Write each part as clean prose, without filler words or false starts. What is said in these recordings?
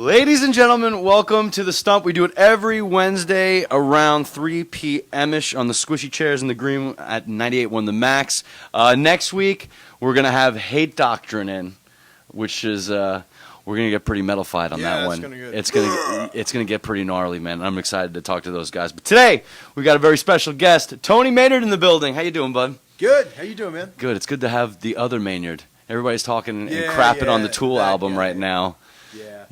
Ladies and gentlemen, welcome to the Stump. We do it every Wednesday around 3 p.m.ish on the squishy chairs in the green at 98.1 The Max. Next week, we're going to have Hate Doctrine in, which is, we're going to get pretty metal-fied on that one. It's going to get pretty gnarly, man. I'm excited to talk to those guys. But today, we got a very special guest, Tony Maynard in the building. How you doing, bud? Good. How you doing, man? Good. It's good to have the other Maynard. Everybody's talking and crapping on the Tool album right now.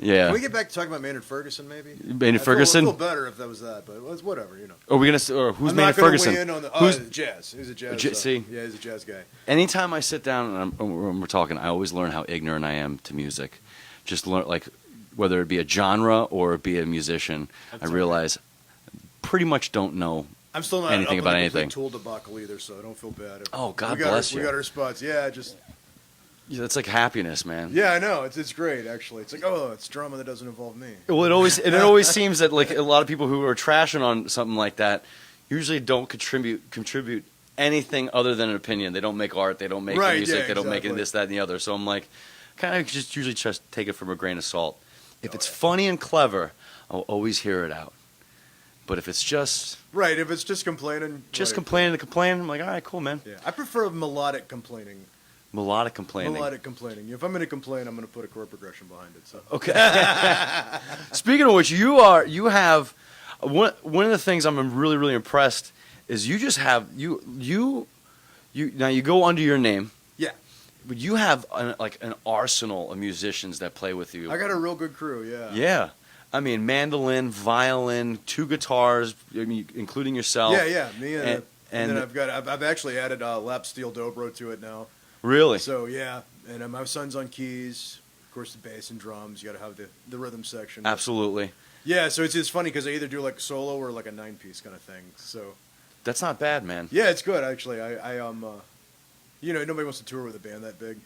Yeah. Can we get back to talking about Maynard Ferguson, maybe? Maynard Ferguson? I feel better if that was that, but it's whatever, you know. Are we gonna? Who's Maynard Ferguson? I'm not going to weigh in on the jazz. He's a jazz. See? Yeah, he's a jazz guy. Anytime I sit down and we're talking, I always learn how ignorant I am to music. Just learn, like, whether it be a genre or it be a musician, I realize pretty much don't know. I'm still not anything about anything. Tool debacle either, so I don't feel bad. Oh, God bless you. We got our spots. Yeah, just. Yeah, it's like happiness, man. Yeah, I know. It's great, actually. It's like, oh, it's drama that doesn't involve me. Well, it always seems that like a lot of people who are trashing on something like that usually don't contribute anything other than an opinion. They don't make art. They don't make music. They don't make it this, that, and the other. So I'm like, kind of just usually just take it from a grain of salt. If it's funny and clever, I'll always hear it out. But if it's just if it's just complaining, I'm like, all right, cool, man. Yeah, I prefer melodic complaining. Melodic complaining. If I'm going to complain, I'm going to put a chord progression behind it. So. Okay. Speaking of which, you have one of the things I'm really, really impressed is you just have you now you go under your name. Yeah. But you have an arsenal of musicians that play with you. I got a real good crew. Yeah. Yeah. I mean, mandolin, violin, 2 guitars, including yourself. Yeah. Me and then I've actually added lap steel dobro to it now. Really? So yeah, and my son's on keys, of course the bass and drums. You got to have the rhythm section. Absolutely. Yeah, so it's funny because I either do like solo or like a 9-piece kind of thing. So that's not bad, man. Yeah, it's good actually. I nobody wants to tour with a band that big.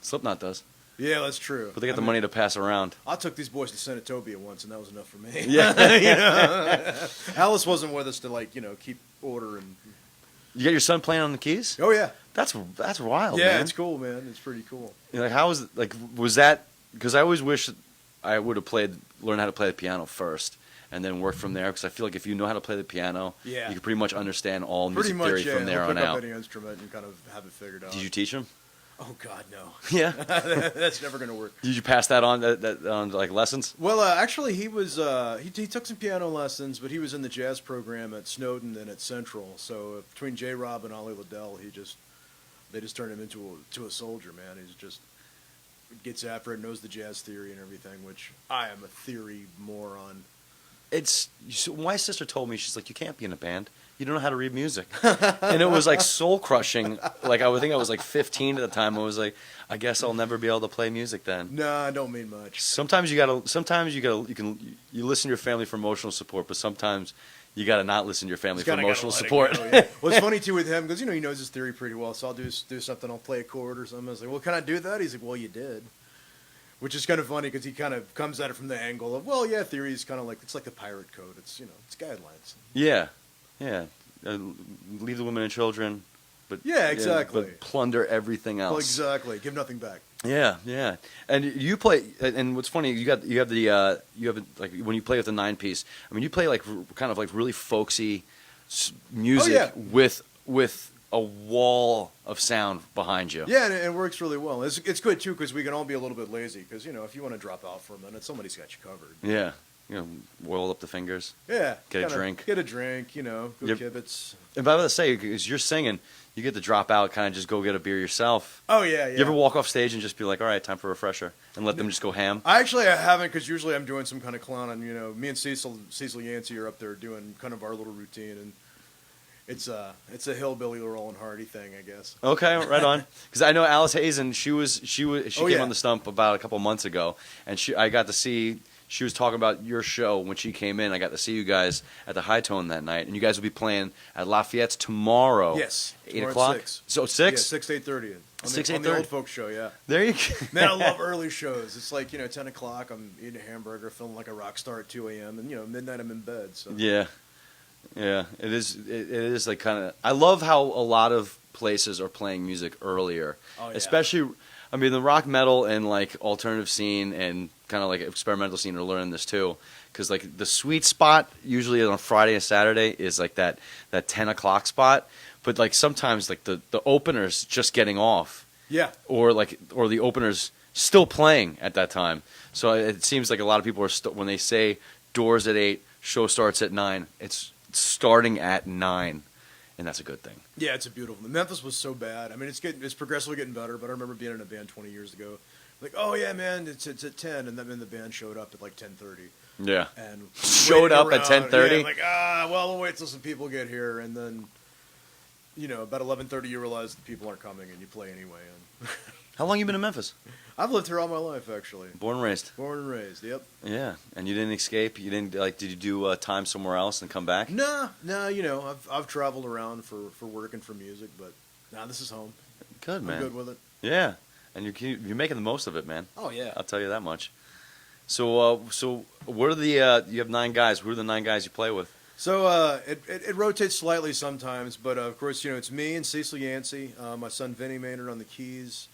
Slipknot does. Yeah, that's true. But they got the money to pass around. I took these boys to Senatobia once, and that was enough for me. Yeah. Alice wasn't with us to keep order and. You got your son playing on the keys? Oh yeah. That's wild. Yeah, man. It's cool, man. It's pretty cool. How is it? Was that? Because I always wish I would have learned how to play the piano first, and then work from there. Because I feel like if you know how to play the piano, you can pretty much understand all music theory from there on out. Pick up any instrument and kind of have it figured out. Did you teach him? Oh God, no. Yeah, that's never going to work. Did you pass that on on lessons? Well, actually, he was he took some piano lessons, but he was in the jazz program at Snowden and at Central. So between J. Rob and Ollie Liddell, they just turned him into a soldier, man. He's just gets after it, knows the jazz theory and everything, which I am a theory moron. My sister told me, she's like, you can't be in a band. You don't know how to read music. And it was like soul crushing. Like I think I was like 15 at the time. I was like, I guess I'll never be able to play music then. No, I don't mean much. Sometimes you listen to your family for emotional support, but sometimes you got to not listen to your family for emotional support. Yeah. Well, it's funny too with him because he knows his theory pretty well. So I'll do something, I'll play a chord or something. I was like, well, can I do that? He's like, well, you did. Which is kind of funny because he kind of comes at it from the angle of, well, yeah, theory is kind of like, it's like the pirate code. It's, it's guidelines. Yeah. Leave the women and children. But, yeah, exactly. But plunder everything else. Well, exactly. Give nothing back. Yeah. And you play, and what's funny, you have when you play with the 9-piece, I mean, you play kind of really folksy music with a wall of sound behind you. Yeah, and it works really well. It's good too because we can all be a little bit lazy because if you want to drop out for a minute, somebody's got you covered. Yeah, oil up the fingers. Yeah, get a drink. Go kibitz. And by the way, say because you're singing, you get to drop out, kind of just go get a beer yourself. Oh yeah. You ever walk off stage and just be like, all right, time for a refresher, and let them just go ham? I haven't because usually I'm doing some kind of clown, and me and Cecil Yancey are up there doing kind of our little routine and. It's a hillbilly Laurel and Hardy thing, I guess. Okay, right on. Because I know Alice Hazen. She came on the Stump about a couple months ago, and I got to see. She was talking about your show when she came in. I got to see you guys at the High Tone that night, and you guys will be playing at Lafayette's tomorrow. Yes, 8 o'clock. 6. So 6. 6 8:30. 6 on the old folks show. Yeah. There you go. Man, I love early shows. It's like 10 o'clock. I'm eating a hamburger, feeling like a rock star at 2 a.m. and midnight I'm in bed. So. Yeah. Yeah, it is. It is like kind of. I love how a lot of places are playing music earlier. Oh, yeah. Especially, I mean, the rock, metal, and like alternative scene and kind of like experimental scene are learning this too. Because like the sweet spot usually on Friday and Saturday is like that 10 o'clock spot. But like sometimes like the opener's just getting off. Yeah. Or the opener's still playing at that time. So it seems like a lot of people are when they say doors at 8, show starts at 9. It's starting at 9, and that's a good thing. Yeah, it's a beautiful. Memphis was so bad. I mean, it's progressively getting better. But I remember being in a band 20 years ago. Like, oh yeah, man, it's at 10, and then the band showed up at like 10:30. Yeah. And showed up around, at 10:30. Yeah, like well, we'll wait till some people get here, and then about 11:30 you realize the people aren't coming, and you play anyway. And How long you been in Memphis? I've lived here all my life, actually. Born and raised. Born and raised. Yep. Yeah, and you didn't escape. You didn't did you do time somewhere else and come back? No. I've traveled around for work and for music, but this is home. Good, man. I'm good with it. Yeah, and you're making the most of it, man. Oh yeah. I'll tell you that much. So what are the you have 9 guys? Who are the 9 guys you play with? So it rotates slightly sometimes, but of course it's me and Cecil Yancey, my son Vinny Maynard on the keys.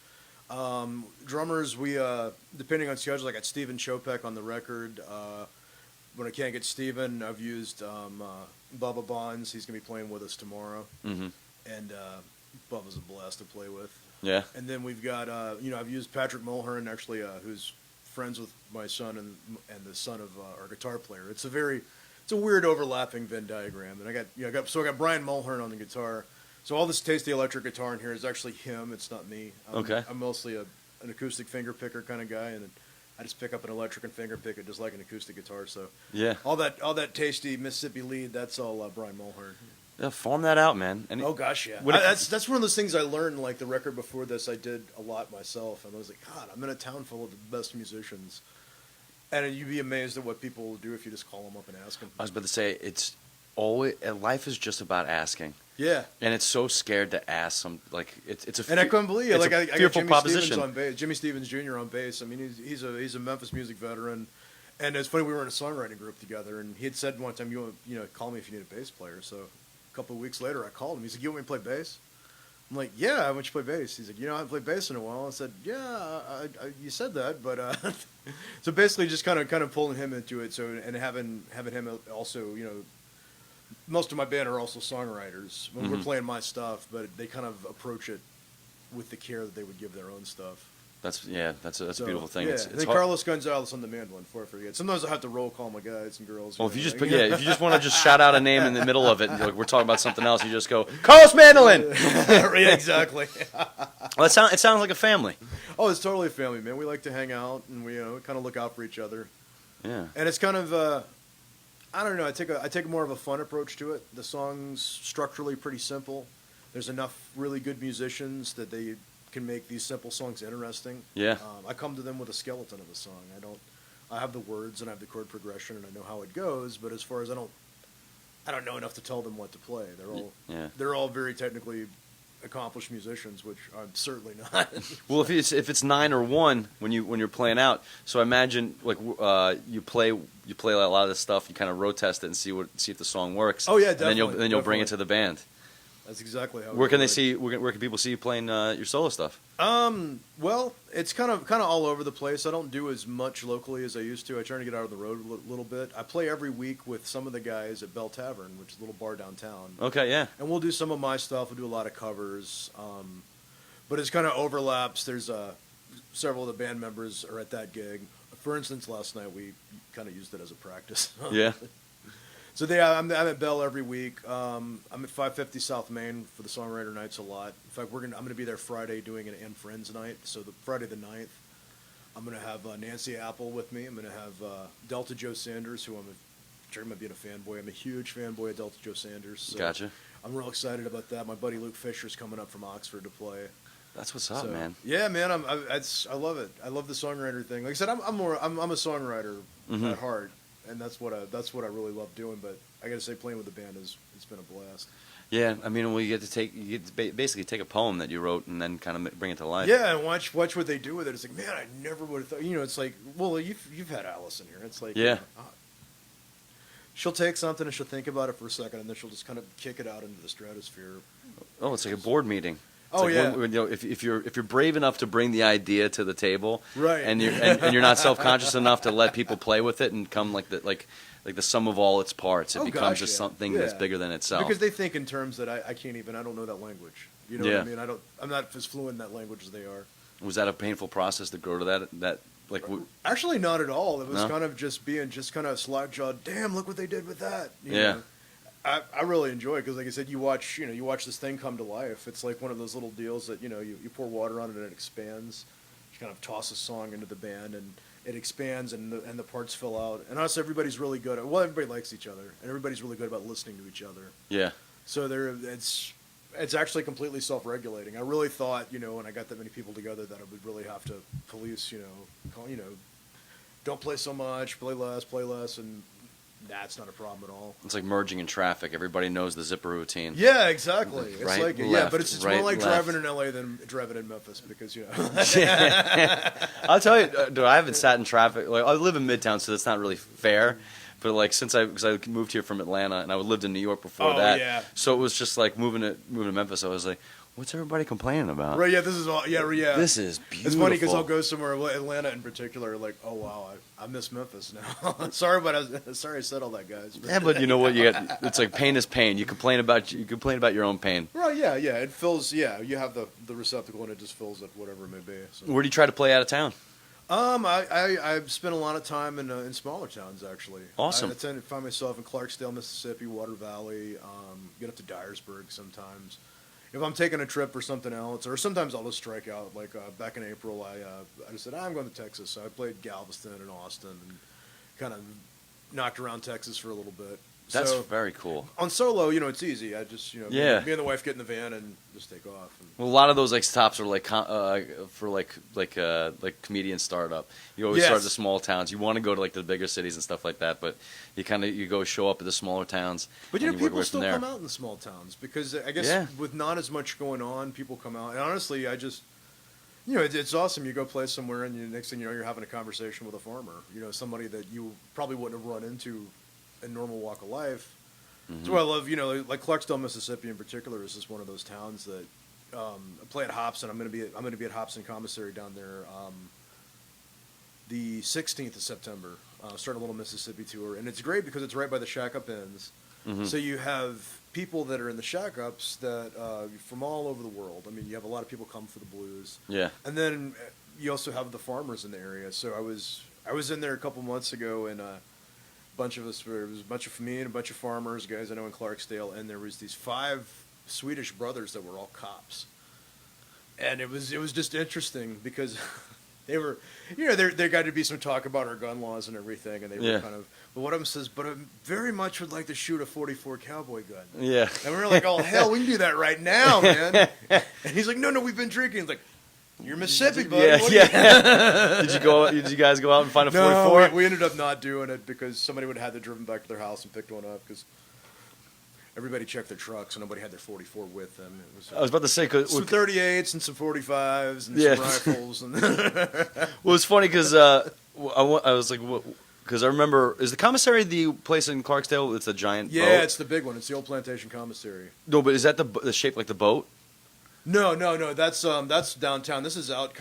Drummers, we depending on schedule, I got Steven Chopek on the record. When I can't get Steven, I've used Bubba Bonds. He's gonna be playing with us tomorrow, and Bubba's a blast to play with. Yeah. And then we've got I've used Patrick Mulhern, actually, who's friends with my son and the son of our guitar player. It's a weird overlapping Venn diagram, and I got Brian Mulhern on the guitar. So all this tasty electric guitar in here is actually him. It's not me. I'm mostly an acoustic finger picker kind of guy, and I just pick up an electric and finger pick it just like an acoustic guitar. So yeah, all that tasty Mississippi lead, that's all Brian Mulhern. Yeah, farm that out, man. And oh gosh, yeah. That's one of those things I learned. Like the record before this, I did a lot myself, and I was like, God, I'm in a town full of the best musicians, and you'd be amazed at what people will do if you just call them up and ask them. I was about to say life is just about asking. Yeah, and it's so scared to ask some it's a and I couldn't believe it. Like I got Jimmy proposition. Stevens on bass, Jimmy Stevens Jr. on bass. I mean, he's a Memphis music veteran, and it's funny, we were in a songwriting group together, and he had said one time, call me if you need a bass player. So a couple of weeks later, I called him. He's like, you want me to play bass? I'm like, yeah, I want you to play bass. He's like, I haven't played bass in a while. I said, yeah, you said that, but so basically just kind of pulling him into it. So and having him also, most of my band are also songwriters when we're playing my stuff, but they kind of approach it with the care that they would give their own stuff. That's a beautiful thing. Yeah. It's then Carlos Gonzalez on the mandolin, before I forget. Sometimes I have to roll call my guys and girls. Well, if you just want to just shout out a name in the middle of it, and we're talking about something else, you just go Carlos Mandolin. Yeah, exactly. Well, it sounds like a family. Oh, it's totally a family, man. We like to hang out and we kind of look out for each other. Yeah. And it's kind of I don't know. I take more of a fun approach to it. The song's structurally pretty simple. There's enough really good musicians that they can make these simple songs interesting. Yeah. I come to them with a skeleton of a song. I have the words and I have the chord progression and I know how it goes. But as far as I don't know enough to tell them what to play. They're all very technically accomplished musicians, which I'm certainly not. Well, if it's 9 or 1 when you're playing out, so I imagine you play a lot of this stuff, you kind of road test it and see if the song works. Oh yeah, definitely. definitely. And then you'll bring it to the band. That's exactly how. Where can people see you playing your solo stuff? Well, it's kind of all over the place. I don't do as much locally as I used to. I try to get out of the road a little bit. I play every week with some of the guys at Bell Tavern, which is a little bar downtown. Okay, yeah. And we'll do some of my stuff. We'll do a lot of covers. But it's kind of overlaps. There's several of the band members are at that gig. For instance, last night we kind of used it as a practice. Yeah. So I'm at Bell every week. I'm at 550 South Main for the Songwriter Nights a lot. In fact, I'm going to be there Friday doing an And Friends night. So the Friday the 9th, I'm going to have Nancy Apple with me. I'm going to have Delta Joe Sanders, who I'm talking about being a fanboy. I'm a huge fanboy of Delta Joe Sanders. So Gotcha. I'm real excited about that. My buddy Luke Fisher's coming up from Oxford to play. That's what's up, man. Yeah, man. I love it. I love the songwriter thing. Like I said, I'm a songwriter at heart. And that's what I really love doing. But I got to say, playing with the band it's been a blast. Yeah, I mean, you get to basically take a poem that you wrote and then kind of bring it to life. Yeah, and watch what they do with it. It's like, man, I never would have thought. It's like, well, you've had Alice in here. It's like, yeah. She'll take something and she'll think about it for a second, and then she'll just kind of kick it out into the stratosphere. Oh, it's like a board meeting. It's Oh, like yeah. if you're brave enough to bring the idea to the table, Right. and you're not self-conscious enough to let people play with it and come like the sum of all its parts, it becomes just something that's bigger than itself. Because they think in terms that I can't even. I don't know that language. You know Yeah. what I mean? I'm not as fluent in that language as they are. Was that a painful process to grow to that like? Actually, not at all. It was No? kind of just being kind of slack-jawed. Damn, look what they did with that. You Yeah. know? I really enjoy it because, like I said, you watch this thing come to life. It's like one of those little deals that you pour water on it and it expands. You kind of toss a song into the band and it expands and the parts fill out. And honestly, everybody's really good. Everybody likes each other and everybody's really good about listening to each other. Yeah. So it's actually completely self-regulating. I really thought, when I got that many people together, that I would really have to police, don't play so much, play less, and that's not a problem at all. It's like merging in traffic. Everybody knows the zipper routine. Yeah, exactly. It's Right, like left, but it's right, more like left. driving in LA than driving in Memphis because I'll tell you, dude, I haven't sat in traffic. Like I live in Midtown, so that's not really fair. But like because I moved here from Atlanta and I lived in New York before Oh, that, yeah. so it was just like moving to Memphis. I was like, what's everybody complaining about? right. Yeah, this is all. Yeah. This is beautiful. It's funny because I'll go somewhere, Atlanta in particular, like, oh wow, I miss Memphis now. Sorry, sorry I said all that, guys. Yeah, but you know what? It's like pain is pain. You complain about your own pain. Right, yeah. It fills. Yeah, you have the receptacle and it just fills it, whatever it may be. So. Where do you try to play out of town? I've spent a lot of time in smaller towns actually. Awesome. I tend to find myself in Clarksdale, Mississippi, Water Valley. Get up to Dyersburg sometimes. If I'm taking a trip or something else, or sometimes I'll just strike out. Like back in April, I just said I'm going to Texas, so I played Galveston and Austin, and kind of knocked around Texas for a little bit. That's So, very cool. on solo, it's easy. I just, Yeah. me and the wife get in the van and just take off. And, Well, a lot of those like stops are like for like comedian startup. You always Yes. start at the small towns. You want to go to like the bigger cities and stuff like that, but you go show up at the smaller towns. But and you work people away still from there. come out in the small towns because I guess Yeah. with not as much going on, people come out. And honestly, I just, it's awesome. You go play somewhere and next thing you know, you're having a conversation with a farmer. Somebody that you probably wouldn't have run into in normal walk of life. Mm-hmm. That's why I love, like Clarksdale, Mississippi in particular is just one of those towns that I play at Hobson. I'm going to be at Hobson Commissary down there the 16th of September. Start a little Mississippi tour, and it's great because it's right by the Shack Up Inns. Mm-hmm. So you have people that are in the Shack Ups that from all over the world. I mean, you have a lot of people come for the blues. Yeah. And then you also have the farmers in the area. So I was in there a couple months ago, and it was a bunch of me and a bunch of farmers, guys I know in Clarksdale, and there was these 5 Swedish brothers that were all cops. And it was just interesting because they were, there got to be some talk about our gun laws and everything, and they were kind of, but one of them says, but I very much would like to shoot a .44 cowboy gun. Yeah. And we were like, oh, hell, we can do that right now, man. And he's like, no, we've been drinking. He's like, you're Mississippi, buddy. Yeah, What yeah. Did you guys go out and find a 44? No, we ended up not doing it because somebody would have had to driven back to their house and picked one up because everybody checked their trucks and nobody had their 44 with them. I was about to say, Some 38s and some 45s and some rifles. And well, it's funny because I was like, because I remember, is the commissary the place in Clarksdale? It's a giant boat? Yeah, it's the big one. It's the old plantation commissary. No, but is that the shape like the boat? No. That's downtown. This is out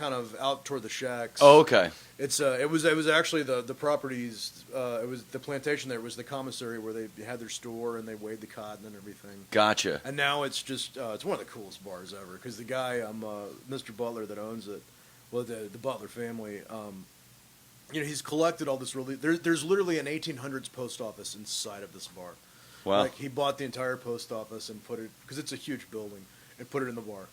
toward the shacks. Oh, okay. It was actually the properties. It was the plantation. There was the commissary where they had their store and they weighed the cotton and everything. Gotcha. And now it's just it's one of the coolest bars ever because the guy, Mr. Butler that owns it, well the Butler family, he's collected all this really. There's literally an 1800s post office inside of this bar. Wow. Like he bought the entire post office and put it because it's a huge building and put it in the bar.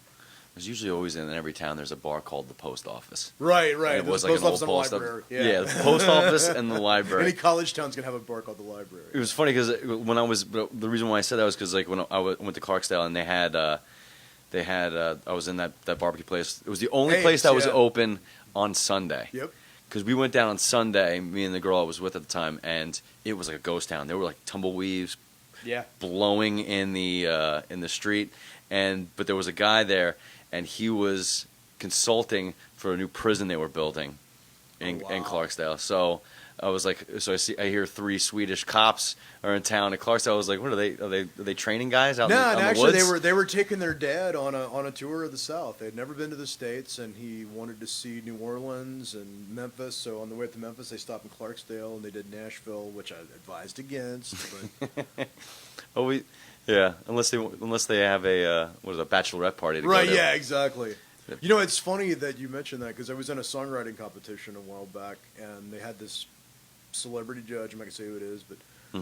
There's usually always in every town there's a bar called the post office. Right. And it was There's like post an office old and a post library. office. Yeah, the post office and the library. Any college town's gonna have a bar called the library. It was funny because when the reason why I said that was because like when I went to Clarksdale and they had I was in that barbecue place. It was the only place that was open on Sunday. Yep. Because we went down on Sunday, me and the girl I was with at the time, and it was like a ghost town. There were like tumbleweeds, blowing in the street, but there was a guy there, and he was consulting for a new prison they were building in Oh, wow. Clarksdale. So I was like, I hear 3 Swedish cops are in town at Clarksdale. I was like, what are they? Are they training guys out No, in and the actually woods? they were taking their dad on a tour of the South. They had never been to the States, and he wanted to see New Orleans and Memphis. So on the way up to Memphis, they stopped in Clarksdale, and they did Nashville, which I advised against. But Oh, yeah. Unless they have a bachelorette party to right, go to. yeah, exactly. You know, it's funny that you mentioned that because I was in a songwriting competition a while back, and they had this celebrity judge. I'm not gonna say who it is, but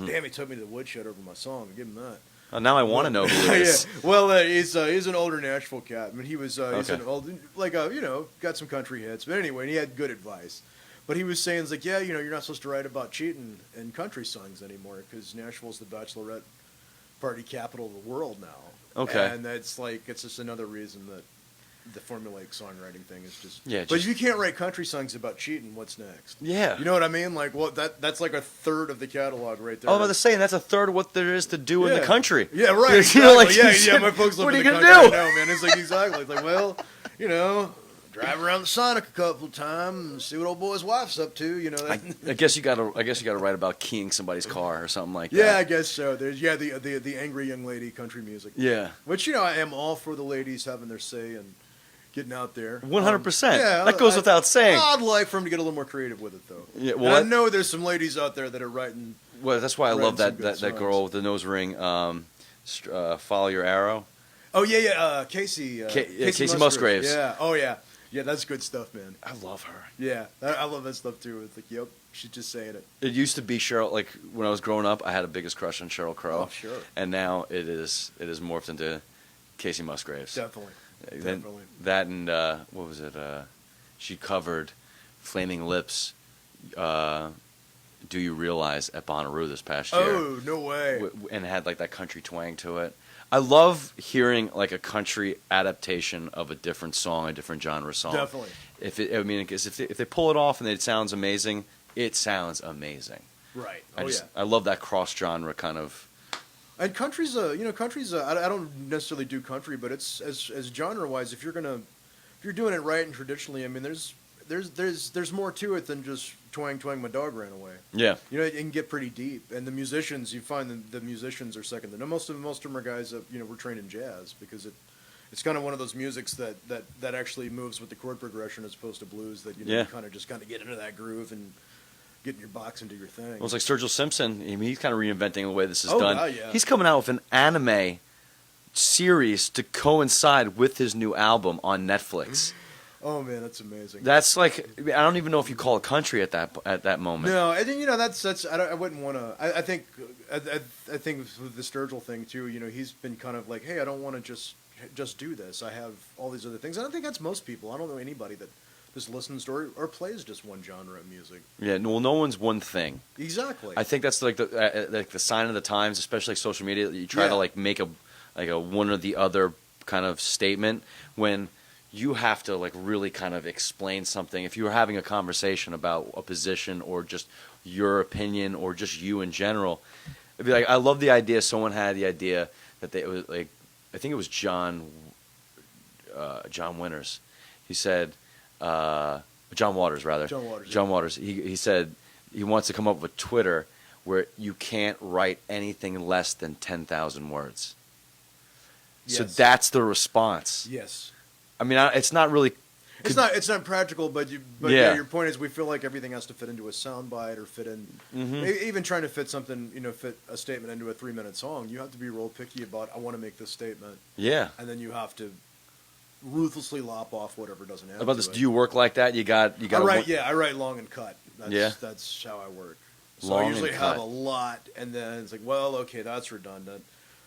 damn, he took me to the woodshed over my song. I'll give him that. Oh, now I want to know who it is. Yeah. Well, he's an older Nashville cat. I mean, he's Okay. an old, got some country hits. But anyway, and he had good advice. But he was saying, it's like, yeah, you're not supposed to write about cheating in country songs anymore because Nashville's the bachelorette party capital of the world now. Okay. And that's like, it's just another reason that the formulaic songwriting thing is just. Yeah, But just- if you can't write country songs about cheating, what's next? Yeah. You know what I mean? Like, well, that's like a third of the catalog right there. Oh, I was about to say, that's a third of what there is to do in the Yeah. country. Yeah, right. You Exactly. know, like, yeah. My folks live what are in you the gonna country. do? I know, man. It's like exactly. It's like, well, drive around the Sonic a couple of times, and see what old boy's wife's up to. I guess you gotta write about keying somebody's car or something like Yeah, I that. guess so. There's the angry young lady country music. Yeah. Which I am all for the ladies having their say and getting out there. 100%. Yeah, That goes without saying. I'd like for them to get a little more creative with it, though. Yeah, And well, I know there's some ladies out there that are writing. well, that's why I Writing love some that, good that songs. girl with the nose ring. Follow your arrow. Oh yeah. Casey. Casey Musgraves. Yeah. Oh yeah. Yeah, that's good stuff, man. I love her. Yeah, I love that stuff too. It's like, yep, she's just saying it. It used to be Cheryl. Like when I was growing up, I had a biggest crush on Sheryl Crow. Oh, sure. And now it is morphed into Casey Musgraves. Definitely. Then Definitely. that and what was it? She covered Flaming Lips. Do You Realize at Bonnaroo this past year? Oh, no way. And had like that country twang to it. I love hearing like a country adaptation of a different song, a different genre song. Definitely. Because if they pull it off and it sounds amazing, it sounds amazing. Right. I love that cross genre kind of. And country's I don't necessarily do country, but it's as genre wise, if you're doing it right and traditionally, I mean, there's more to it than just twang my dog ran away. Yeah. It can get pretty deep, and the musicians, you find the musicians are second to none. Most of them are guys that were trained in jazz because it's kind of one of those musics that actually moves with the chord progression as opposed to blues that Yeah. you kind of get into that groove and get in your box and do your thing. Well, it's like Sturgill Simpson. I mean, he's kind of reinventing the way this is Oh, done. wow, yeah. He's coming out with an anime series to coincide with his new album on Netflix. Oh man, that's amazing. That's like, I don't even know if you call it country at that moment. No, I think that's I wouldn't want to. I think with the Sturgill thing too. He's been kind of like, hey, I don't want to just do this. I have all these other things. And I think that's most people. I don't know anybody that just listens to or plays just one genre of music. Yeah, well, no one's one thing. Exactly. I think that's like the sign of the times, especially like social media. That you try to like make a one or the other kind of statement when you have to like really kind of explain something. If you were having a conversation about a position or just your opinion or just you in general, it'd be like, I love the idea. Someone had the idea that it was like, I think it was John Winters. He said, John Waters rather. John Waters. John Waters. He said he wants to come up with Twitter where you can't write anything less than 10,000 words. Yes. So that's the response. Yes. I mean, it's not really. It's not practical, but Yeah. your point is we feel like everything has to fit into a soundbite or fit in. Even trying to fit something, fit a statement into a 3-minute song, you have to be real picky about. I want to make this statement, Yeah. and then you have to ruthlessly lop off whatever doesn't happen. About this, do you work like that? You got. I write. Yeah, I write long and cut. Yeah. That's how I work. So Long I and usually cut. have a lot, and then it's like, well, okay, that's redundant.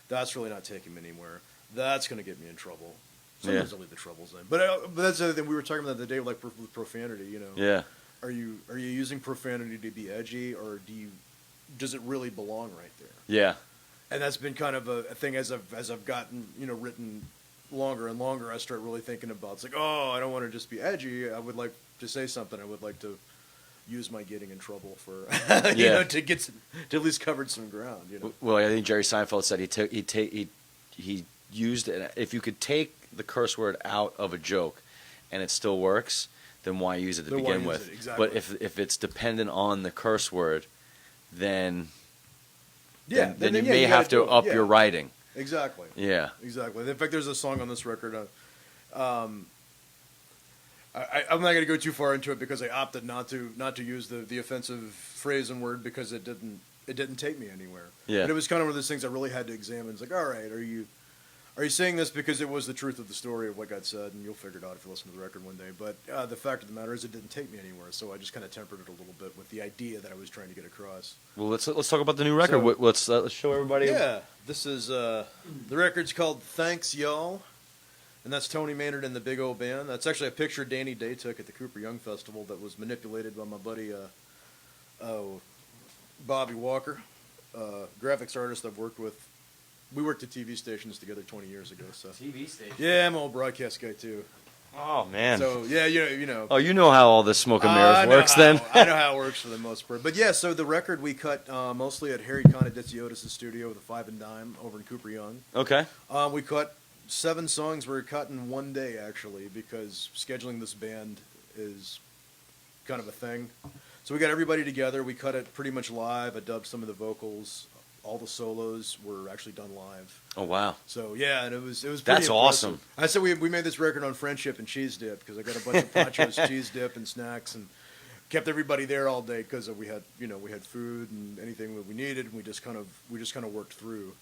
That's really not taking me anywhere. That's going to get me in trouble. Sometimes I'll leave the troubles in. But that's the other thing we were talking about the other day, like with profanity. Yeah. Are you using profanity to be edgy, or does it really belong right there? Yeah. And that's been kind of a thing as I've gotten written longer and longer. I start really thinking about it's like, oh, I don't want to just be edgy. I would like to say something. I would like to use my getting in trouble for to get to at least covered some ground. Well, I think Jerry Seinfeld said he used it. If you could take the curse word out of a joke, and it still works, then why use it to Then why begin use with? it, exactly. But if it's dependent on the curse word, then Yeah, then you yeah, may you gotta have to do it. up Yeah. your writing. Exactly. Yeah. Exactly. In fact, there's a song on this record. I'm not going to go too far into it because I opted not to use the offensive phrase and word because it didn't take me anywhere. Yeah. But it was kind of one of those things I really had to examine. It's like, all right, are you saying this because it was the truth of the story of what God said, and you'll figure it out if you listen to the record one day. But the fact of the matter is, it didn't take me anywhere. So I just kind of tempered it a little bit with the idea that I was trying to get across. Well, let's talk about the new record. So- Let's show everybody. Yeah, this is the record's called "Thanks Y'all." And that's Tony Maynard and the Big O Band. That's actually a picture Danny Day took at the Cooper Young Festival that was manipulated by my buddy Bobby Walker, graphics artist I've worked with. We worked at TV stations together 20 years ago. So TV station. yeah, I'm an old broadcast guy too. Oh man. So yeah, you know. Oh, you know how all this smoke and mirrors works then. I know how it works for the most part. But yeah, so the record we cut mostly at Harry Conadiziotis' studio with a 5 and Dime over in Cooper Young. Okay. We cut 7 songs were cut in one day, actually, because scheduling this band is kind of a thing. So we got everybody together. We cut it pretty much live. I dubbed some of the vocals. All the solos were actually done live. Oh wow. So yeah, and it was pretty That's impressive. awesome. I said we made this record on friendship and cheese dip because I got a bunch of nachos, cheese dip, and snacks, and kept everybody there all day because we had food and anything that we needed. And we just kind of worked through.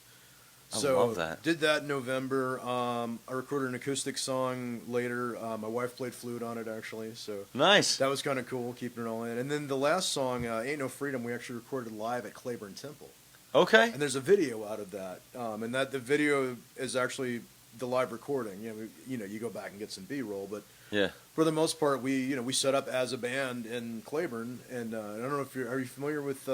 I So love that. did that in November. I recorded an acoustic song later. My wife played flute on it actually, so Nice. that was kind of cool, keeping it all in. And then the last song, "Ain't No Freedom," we actually recorded live at Claiborne Temple, Okay. and there's a video out of that. And the video is actually the live recording. You go back and get some B-roll, but Yeah. for the most part, we set up as a band in Claiborne, and I don't know if are you familiar with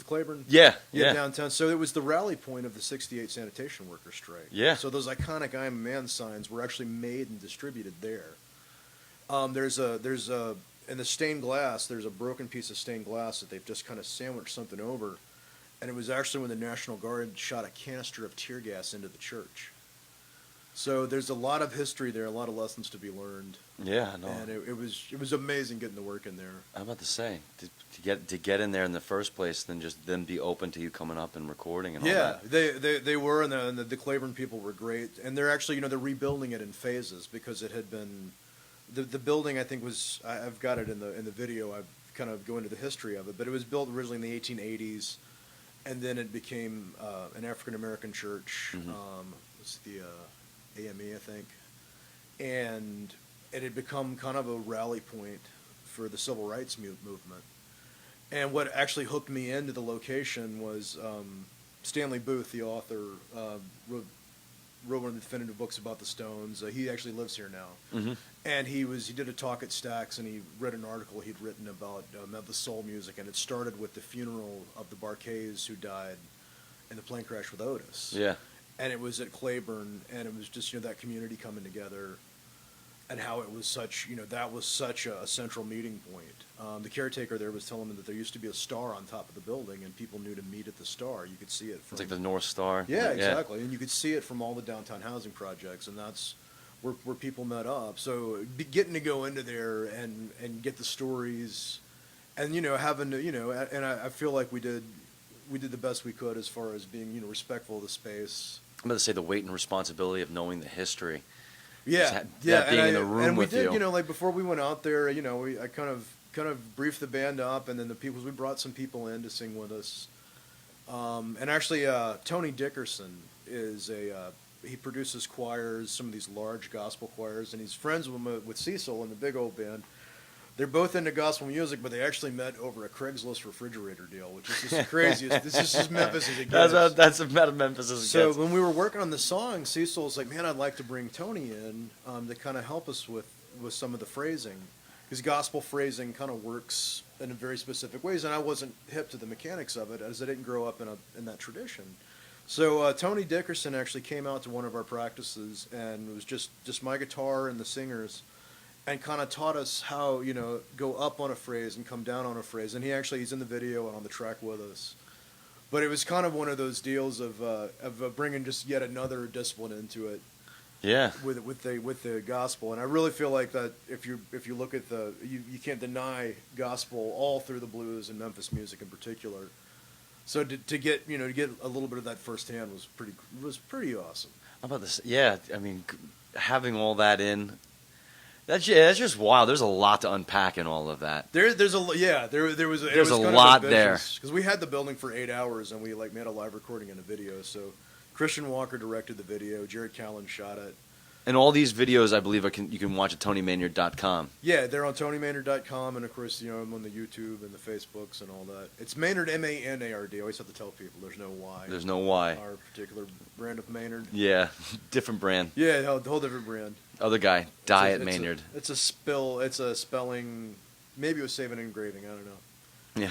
Claiborne? Yeah. Yeah, Yeah. downtown. So it was the rally point of the '68 sanitation worker strike. Yeah. So those iconic "I Am a Man" signs were actually made and distributed there. There's in the stained glass. There's a broken piece of stained glass that they've just kind of sandwiched something over, and it was actually when the National Guard shot a canister of tear gas into the church. So there's a lot of history there, a lot of lessons to be learned, Yeah. No. and it was amazing getting to work in there. I'm about to say to get in there in the first place, then just then be open to you coming up and recording and all Yeah, that. they were, and the Claiborne people were great, and they're actually they're rebuilding it in phases because it had been the building I think was I've got it in the video. I kind of go into the history of it, but it was built originally in the 1880s, and then it became an African American church. It's the AME, I think, and it had become kind of a rally point for the civil rights movement. And what actually hooked me into the location was Stanley Booth, the author, wrote one of the definitive books about the Stones. He actually lives here now, and he did a talk at Stax, and he read an article he'd written about the soul music, and it started with the funeral of the Barkays who died in the plane crash with Otis. Yeah. And it was at Claiborne, and it was just that community coming together, and how it was such that was such a central meeting point. The caretaker there was telling me that there used to be a star on top of the building, and people knew to meet at the star. You could see it from It's like the North Star. yeah, exactly, and you could see it from all the downtown housing projects, and that's where people met up. So getting to go into there and get the stories, and having to and I feel like we did the best we could as far as being respectful of the space. I'm about to say the weight and responsibility of knowing the history. Yeah, that being in the room and we with did, you. like before we went out there, I kind of briefed the band up, and then we brought some people in to sing with us. And actually, Tony Dickerson is he produces choirs, some of these large gospel choirs, and he's friends with Cecil and the Big Old Band. They're both into gospel music, but they actually met over a Craigslist refrigerator deal, which is just the craziest. This is as Memphis as it gets. That's about Memphis as it So gets. when we were working on the song, Cecil's like, "Man, I'd like to bring Tony in to kind of help us with some of the phrasing, because gospel phrasing kind of works in very specific ways." And I wasn't hip to the mechanics of it, as I didn't grow up in that tradition. So Tony Dickerson actually came out to one of our practices, and it was just my guitar and the singers, and kind of taught us how go up on a phrase and come down on a phrase. And he's in the video and on the track with us. But it was kind of one of those deals of bringing just yet another discipline into it. Yeah. with the gospel, and I really feel like that if you look at you can't deny gospel all through the blues and Memphis music in particular. So to get a little bit of that firsthand was pretty awesome. How about this? Yeah, I mean, having all that in, that's just wild. There's a lot to unpack in all of that. There was There's a lot there because we had the building for 8 hours and we made a live recording and a video. So Christian Walker directed the video, Jared Callen shot it. And all these videos, I believe, you can watch at TonyMaynard.com. Yeah, they're on TonyMaynard.com, and of course, I'm on the YouTube and the Facebooks and all that. It's Maynard, Manard. I always have to tell people there's no Y. There's no Y. Our particular brand of Maynard. Yeah, different brand. Yeah, a whole different brand. Other guy, Diet Maynard. It's a spelling. Maybe it was saving engraving. I don't know. Yeah.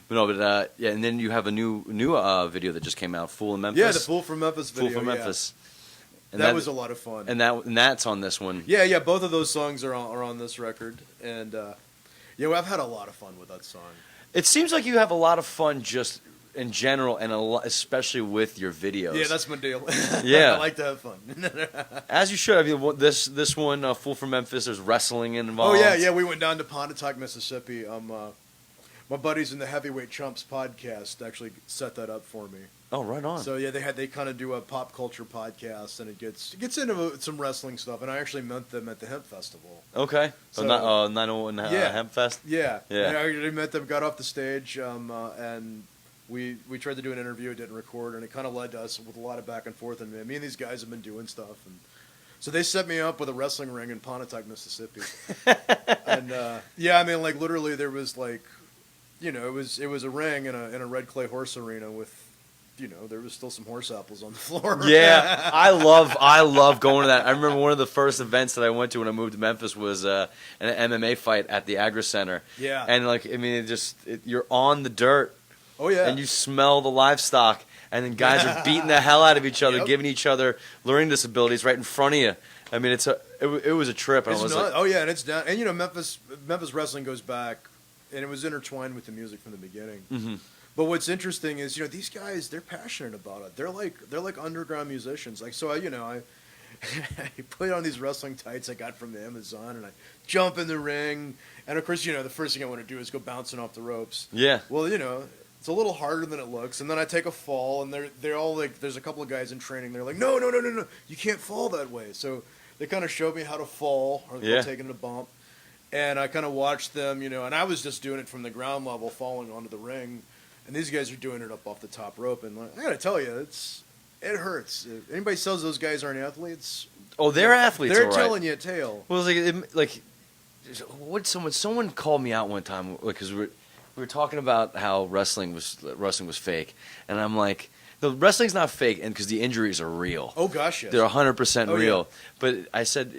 But yeah, and then you have a new video that just came out, Fool in Memphis. Yeah, the Fool from Memphis video. Fool from Memphis. And that was a lot of fun. And that's on this one. Yeah, both of those songs are on this record, and I've had a lot of fun with that song. It seems like you have a lot of fun just in general, and especially with your videos. Yeah, that's my deal. Yeah, I like to have fun. As you should. I mean, this one, Fool from Memphis, there's wrestling involved. Oh yeah, we went down to Pontotoc, Mississippi. My buddies in the Heavyweight Chumps podcast actually set that up for me. Oh, right on. So yeah, they kind of do a pop culture podcast, and it gets into some wrestling stuff. And I actually met them at the Hemp Festival. Okay. So, 901 Hemp Fest. Yeah. Yeah. And I actually met them, got off the stage, and we tried to do an interview. It didn't record, and it kind of led to us with a lot of back and forth. And me and these guys have been doing stuff, and so they set me up with a wrestling ring in Pontotoc, Mississippi. And I mean, literally, there was it was a ring in a red clay horse arena with. There was still some horse apples on the floor. Yeah, I love going to that. I remember one of the first events that I went to when I moved to Memphis was an MMA fight at the Agri Center. Yeah. And you're on the dirt. Oh, yeah. And you smell the livestock, and then guys are beating the hell out of each other, Yep. giving each other learning disabilities right in front of you. I mean, it was a trip. And and it's down. And, Memphis wrestling goes back, and it was intertwined with the music from the beginning. Mm-hmm. But what's interesting is, these guys, they're passionate about it. They're like underground musicians. I put on these wrestling tights I got from Amazon, and I jump in the ring. And of course, the first thing I want to do is go bouncing off the ropes. Yeah. Well, it's a little harder than it looks. And then I take a fall, and they're all there's a couple of guys in training. They're like, no, you can't fall that way. So they kind of showed me how to fall, or taking a bump. And I kind of watched them, and I was just doing it from the ground level, falling onto the ring. And these guys are doing it up off the top rope, and I gotta tell you, it hurts. If anybody says those guys aren't athletes, they're athletes. They're all right. telling you a tale. Well, someone called me out one time because we were talking about how wrestling was fake, and I'm like, the wrestling's not fake, and because the injuries are real. Oh gosh, yes. They're 100% real. Yeah. But I said,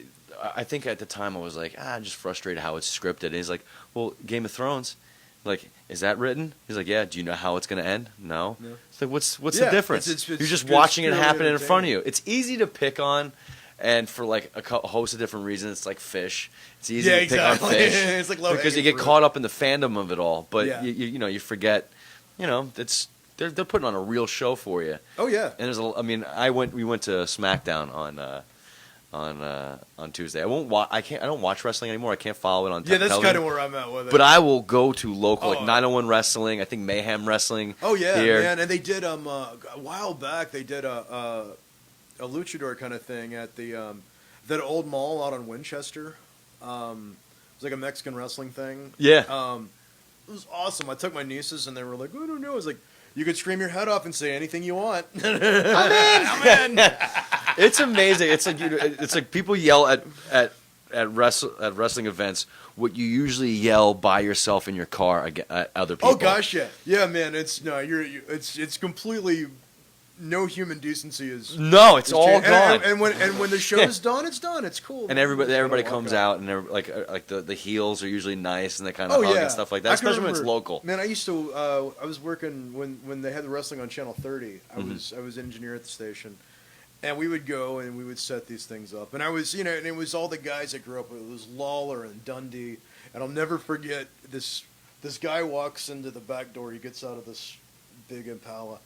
I think at the time I was like, I'm just frustrated how it's scripted. And he's like, well, Game of Thrones. Like, is that written? He's like, yeah. Do you know how it's going to end? No. It's like, what's the difference? It's You're just watching it happen in front of you. It's easy to pick on, and for a host of different reasons, it's like fish. It's easy to pick on fish it's like because you get caught up in the fandom of it all. But you forget, they're putting on a real show for you. Oh yeah. And we went to SmackDown on Tuesday. I don't watch wrestling anymore. I can't follow it on television. Television. That's kind of where I'm at with it. But I will go to local, like 901 Wrestling. I think Mayhem Wrestling. Oh yeah, here. man. And they did a while back. They did a luchador kind of thing at that old mall out on Winchester. It was like a Mexican wrestling thing. Yeah. It was awesome. I took my nieces, and they were like, "I don't know." I was like, "You could scream your head off and say anything you want." I'm in. It's amazing. It's like people yell at wrestling events what you usually yell by yourself in your car at other people. Oh gosh, yeah, man. It's completely no human decency is. No, it's all gone. And when the show's done, it's done. It's cool. And everybody comes out, and the heels are usually nice, and they kind of hug and stuff like that. Especially when it's local. Man, I used to. I was working when they had the wrestling on Channel 30. I was engineer at the station. And we would go and we would set these things up. And I was, and it was all the guys I grew up with. It was Lawler and Dundee. And I'll never forget this guy walks into the back door. He gets out of this big Impala.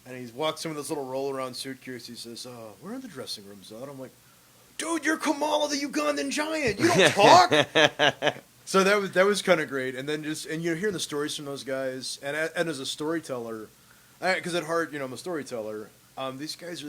And he walks in with this little roll-around suitcase. He says, where are the dressing rooms at? I'm like, dude, you're Kamala the Ugandan giant. You don't talk. So that was kind of great. And then hearing the stories from those guys, and as a storyteller, because at heart, I'm a storyteller. These guys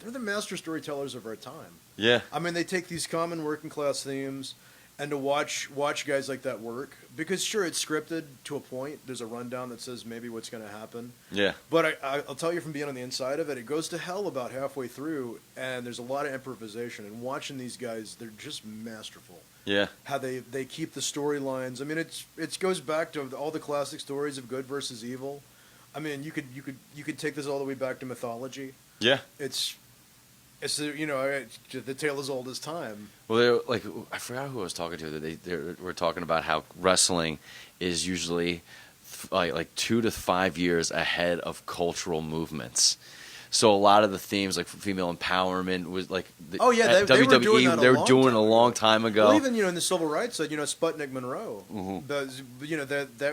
they're the master storytellers of our time. Yeah. I mean, they take these common working class themes, and to watch guys like that work, because sure, it's scripted to a point. There's a rundown that says maybe what's going to happen. Yeah. But I'll tell you from being on the inside of it, it goes to hell about halfway through, and there's a lot of improvisation. And watching these guys, they're just masterful. Yeah. How they keep the storylines. I mean, it goes back to all the classic stories of good versus evil. I mean, you could take this all the way back to mythology. Yeah. It's the tale as old as time. Well, I forgot who I was talking to. They were talking about how wrestling is usually like 2 to 5 years ahead of cultural movements. So a lot of the themes, like female empowerment, was like they were doing that they were doing a long time ago. Well, even in the civil rights side, Sputnik Monroe. Mm-hmm.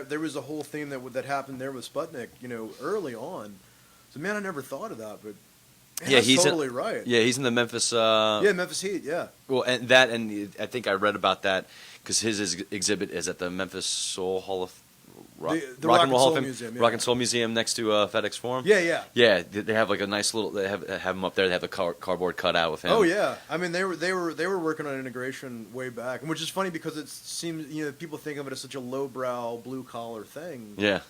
There was a whole theme that happened there with Sputnik, early on. So man, I never thought of that, but. Man, Yeah, he's totally right. Yeah, he's in the Memphis. Memphis Heat. Yeah. Well, and I think I read about that because his exhibit is at the Memphis Soul Hall of the Rock and Roll Hall of Fame Museum, Rock and Soul Museum next to FedEx Forum. Yeah. Yeah, they have like a nice little. They have him up there. They have a cardboard cutout with him. Oh yeah, I mean they were working on integration way back, which is funny because it seems people think of it as such a lowbrow blue collar thing. Yeah,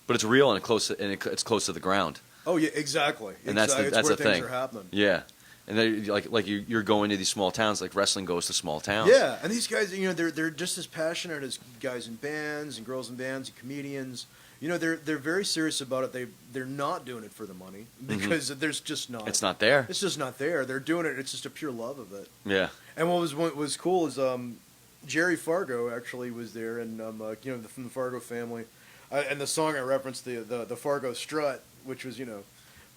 but it's real and it's close to the ground. Oh yeah, exactly. And that's the where thing. Things are happening. Yeah, and you're going to these small towns, like wrestling goes to small towns. Yeah, and these guys, they're just as passionate as guys in bands and girls in bands and comedians. They're very serious about it. They're not doing it for the money because there's just not. It's not there. It's just not there. They're doing it. It's just a pure love of it. Yeah. And what was cool is Jerry Fargo actually was there, and from the Fargo family, and the song I referenced the Fargo strut, which was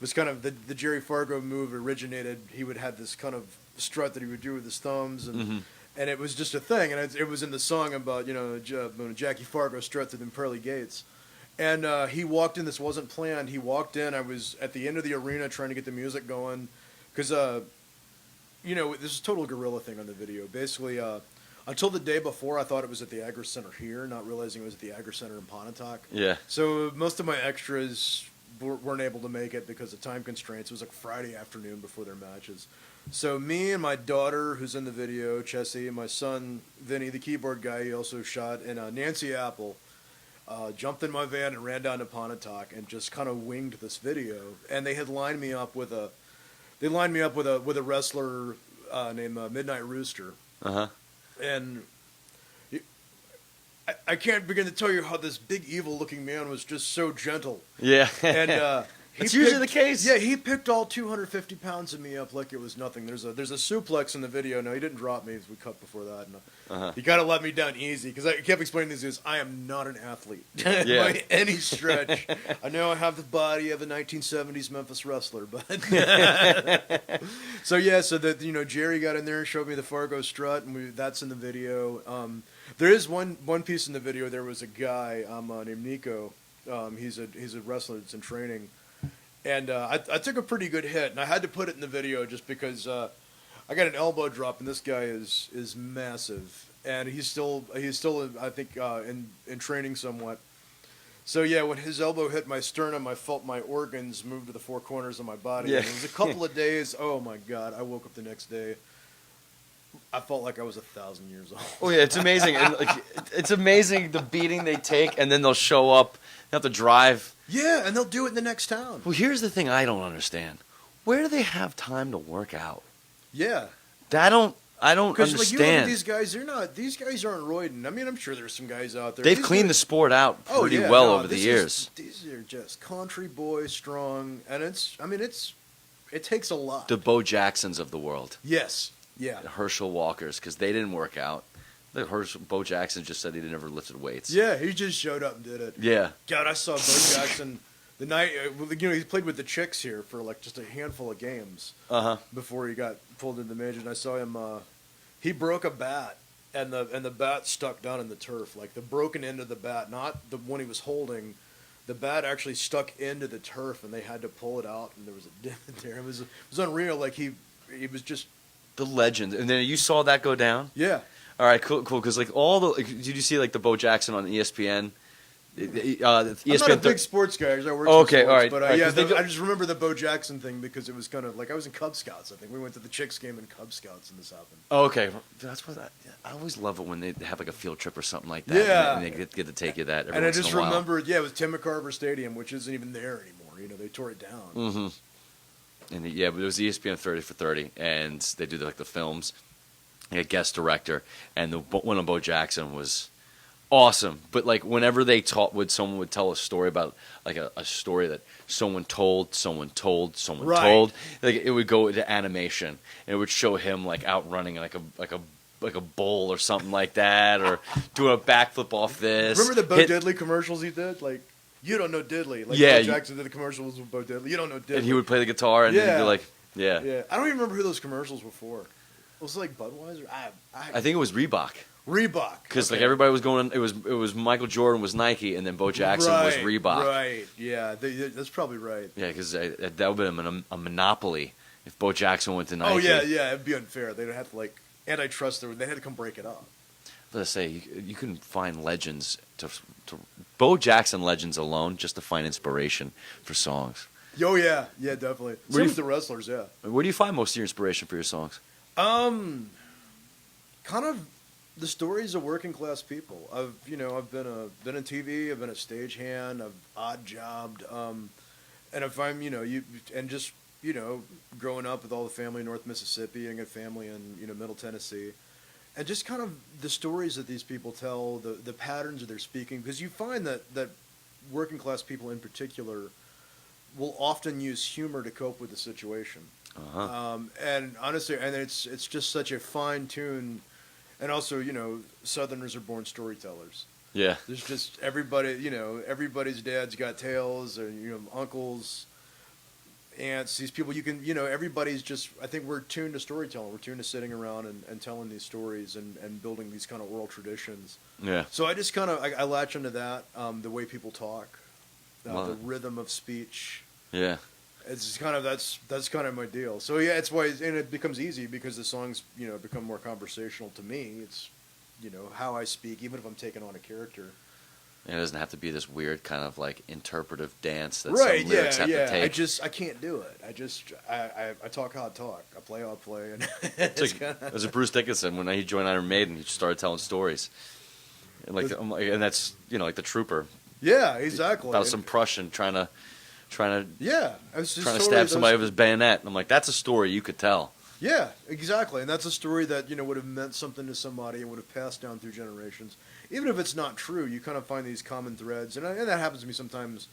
was kind of the Jerry Fargo move originated. He would have this kind of strut that he would do with his thumbs, and and it was just a thing. And it was in the song about Jackie Fargo strut through them pearly gates. And he walked in. This wasn't planned. He walked in. I was at the end of the arena trying to get the music going, because this is a total guerrilla thing on the video. Basically, until the day before, I thought it was at the Agri Center here, not realizing it was at the Agri Center in Pontotoc. Yeah. So most of my extras weren't able to make it because of time constraints. It was like Friday afternoon before their matches. So me and my daughter, who's in the video, Chessie, and my son, Vinny, the keyboard guy, he also shot, and Nancy Apple, jumped in my van and ran down to Pontotoc and just kind of winged this video. And they had lined me up with a wrestler named Midnight Rooster. Uh-huh. And I can't begin to tell you how this big evil-looking man was just so gentle. Yeah. And it's usually the case. Yeah, he picked all 250 pounds of me up like it was nothing. There's a suplex in the video. No, he didn't drop me. We cut before that. And, he kind of let me down easy because I kept explaining these is I am not an athlete by any stretch. I know I have the body of a 1970s Memphis wrestler, but so Jerry got in there and showed me the Fargo strut, and that's in the video. There is one piece in the video. There was a guy named Nico. He's a wrestler that's in training, and I took a pretty good hit, and I had to put it in the video just because I got an elbow drop, and this guy is massive, and he's still I think in training somewhat. So yeah, when his elbow hit my sternum, I felt my organs move to the four corners of my body. Yeah. And it was a couple of days. Oh my God! I woke up the next day. I felt like I was 1,000 years old. Oh yeah, it's amazing. And, it's amazing the beating they take, and then they'll show up. They have to drive. Yeah, and they'll do it in the next town. Well, here's the thing I don't understand. Where do they have time to work out? Yeah. I don't understand. Because you look at these guys, these guys aren't roiding. I mean, I'm sure there's some guys out there. They've cleaned the sport out pretty well over the years. These are just country boys, strong, and it takes a lot. The Bo Jacksons of the world. Yes. Yeah. The Herschel Walkers, because they didn't work out. Bo Jackson just said he never lifted weights. Yeah, he just showed up and did it. Yeah. God, I saw Bo Jackson the night. He played with the Chicks here for like just a handful of games. Before he got pulled into the majors, and I saw him. He broke a bat, and the bat stuck down in the turf. Like the broken end of the bat, not the one he was holding. The bat actually stuck into the turf, and they had to pull it out, and there was a dent there. It was unreal. Like he was just The legend. And then you saw that go down? Yeah. All right, cool. Because like did you see like the Bo Jackson on ESPN? ESPN I'm not a big sports guy. I work okay, in sports, all right. But all right, I just remember the Bo Jackson thing because it was kind of like I was in Cub Scouts. I think we went to the Chicks game in Cub Scouts and this happened. Oh, okay, that's what I always love it when they have like a field trip or something like that. Yeah, and they get to take you that. Every and I once just in a while. remembered, it was Tim McCarver Stadium, which isn't even there anymore. You know, they tore it down. Mm-hmm. And but it was ESPN 30 for 30, and they do like the films. Like a guest director, and the one on Bo Jackson was awesome. But like whenever someone would tell a story about like a story that someone told, Right. like it would go into animation, and it would show him like out running like a bull or something like that, or doing a backflip off this. Remember the Bo Diddley commercials he did? Like, you don't know Diddley. Like, Yeah, Bo Jackson did the commercials with Bo Diddley. You don't know Diddley. And he would play the guitar, and he'd be like, yeah. I don't even remember who those commercials were for. Was it like Budweiser? I think it was Reebok. Because like everybody was going, it was Michael Jordan was Nike, and then Bo Jackson was Reebok. Right, yeah, that's probably right. Yeah, because that would have been a monopoly if Bo Jackson went to Nike. Oh yeah, it'd be unfair. They'd have to like antitrust. They had to come break it up. Let's say you can find legends to Bo Jackson legends alone just to find inspiration for songs. Oh yeah, definitely. Same with the wrestlers. Yeah. Where do you find most of your inspiration for your songs? Kind of the stories of working class people. I've been in TV. I've been a stagehand. I've odd jobbed. And if I'm growing up with all the family in North Mississippi and a family in Middle Tennessee, and just kind of the stories that these people tell, the patterns of their speaking, because you find that working class people in particular will often use humor to cope with the situation. Uh-huh. And honestly, and it's just such a fine tune, and also Southerners are born storytellers. Yeah. There's just everybody's dad's got tales, or uncles, aunts. These people everybody's just. I think we're tuned to storytelling. We're tuned to sitting around and telling these stories and building these kind of oral traditions. Yeah. So I just kind of I latch into that, the way people talk, the rhythm of speech. Yeah. It's kind of that's kind of my deal. So yeah, it's why it becomes easy because the songs become more conversational to me. It's how I speak, even if I'm taking on a character. And it doesn't have to be this weird kind of like interpretive dance that Right? some lyrics have to take. I can't do it. I talk how I talk. I play how I play, and As a Bruce Dickinson when he joined Iron Maiden, he just started telling stories, and that's like the Trooper. Yeah, exactly. About some Prussian trying to stab somebody with his bayonet. And I'm like, that's a story you could tell. Yeah, exactly, and that's a story that would have meant something to somebody and would have passed down through generations. Even if it's not true, you kind of find these common threads, and that happens to me sometimes.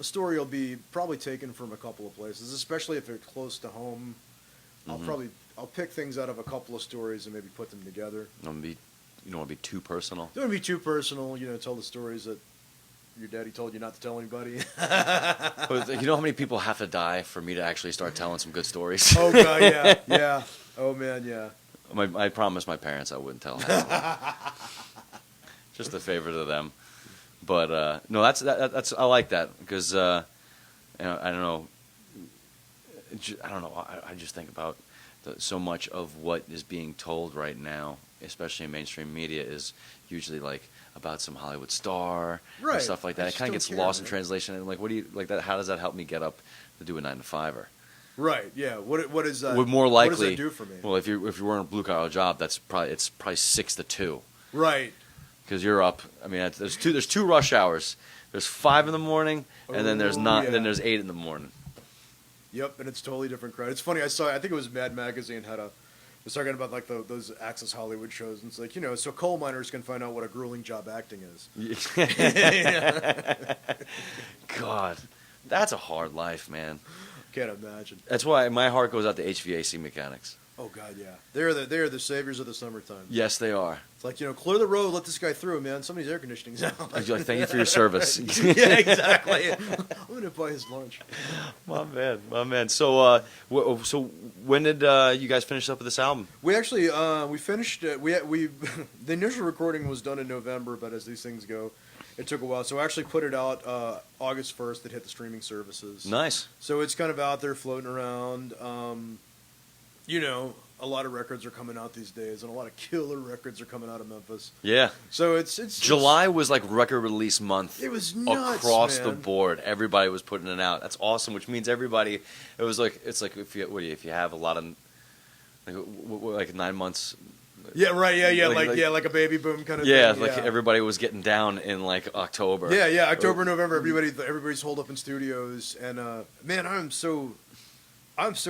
A story will be probably taken from a couple of places, especially if it's close to home. Mm-hmm. I'll pick things out of a couple of stories and maybe put them together. You don't want to be too personal. Don't want to be too personal. Tell the stories that your daddy told you not to tell anybody. But you know how many people have to die for me to actually start telling some good stories? Oh god, yeah. Oh man, yeah. I promised my parents I wouldn't tell that. Just a favor to them. But no, that's I like that because I don't know. I just think about so much of what is being told right now, especially in mainstream media, is usually like about some Hollywood star or stuff like that. It kind of gets lost in translation. And like, what do you like that? How does that help me get up to do a 9-to-5-er? Right. Yeah. What is that? Would more likely. What does that do for me? Well, if you're working a blue collar job, it's probably 6 to 2. Right. Because you're up. I mean, there's two rush hours. There's 5 in the morning, and then there's not. Yeah. Then there's 8 in the morning. Yep, and it's totally different crowd. It's funny. I think it was Mad Magazine was talking about like those Access Hollywood shows, and it's like so coal miners can find out what a grueling job acting is. God, that's a hard life, man. Can't imagine. That's why my heart goes out to HVAC mechanics. Oh God, yeah. They are the saviors of the summertime. Yes, they are. It's like clear the road, let this guy through, man. Somebody's air conditioning's out. Like, thank you for your service. Yeah, exactly. I'm gonna buy his lunch. My man. So, so when did you guys finish up with this album? We actually we finished it. We the initial recording was done in November, but as these things go, it took a while. So I actually put it out August 1st. It hit the streaming services. Nice. So it's kind of out there floating around. a lot of records are coming out these days, and a lot of killer records are coming out of Memphis. Yeah. So it's July was like record release month. It was nuts, across man. the board. Everybody was putting it out. That's awesome, which means everybody. It was like it's like if you have a lot of like 9 months. Yeah, right. Yeah, like a baby boom kind of yeah, thing. like everybody was getting down in like October. Yeah, October, November. Everybody's holed up in studios, and man, I'm so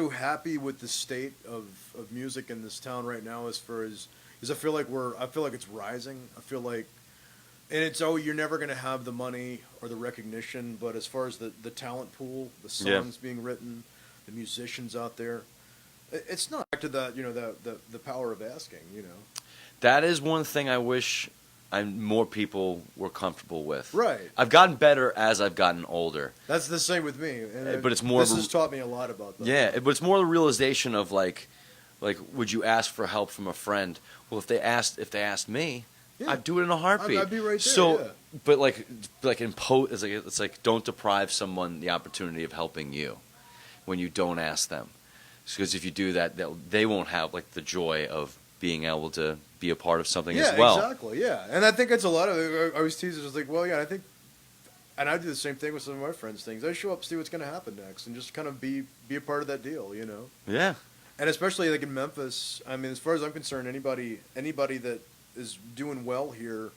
happy with the state of music in this town right now. As far as I feel like it's rising. I feel like, and it's you're never gonna have the money or the recognition, but as far as the talent pool, the songs being written, the musicians out there. It's not back to the power of asking, That is one thing I wish more people were comfortable with. Right. I've gotten better as I've gotten older. That's the same with me. But it's more. This has taught me a lot about that. Yeah, but it's more the realization of like, would you ask for help from a friend? Well, if they asked me, I'd do it in a heartbeat. I'd be right there. So, but it's like don't deprive someone the opportunity of helping you when you don't ask them. Because if you do that, they won't have like the joy of being able to be a part of something as well. Yeah, exactly. Yeah, and I think it's a lot of. I always tease it, like, well, yeah, I think, and I do the same thing with some of my friends' things. I show up, see what's going to happen next, and just kind of be a part of that deal, Yeah. And especially like in Memphis, I mean, as far as I'm concerned, anybody that is doing well here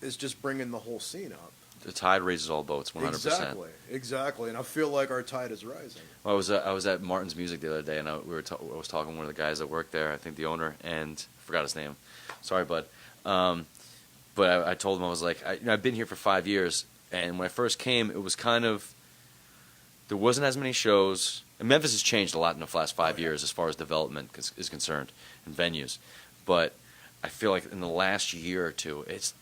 is just bringing the whole scene up. The tide raises all boats, 100%. Exactly, and I feel like our tide is rising. Well, I was at Martin's Music the other day, and I was talking to one of the guys that worked there. I think the owner, and I forgot his name. Sorry, bud. But I told him I was like, I've been here for 5 years, and when I first came, it was kind of there wasn't as many shows. And Memphis has changed a lot in the last 5 years as far as development is concerned and venues. But I feel like in the last year or two, it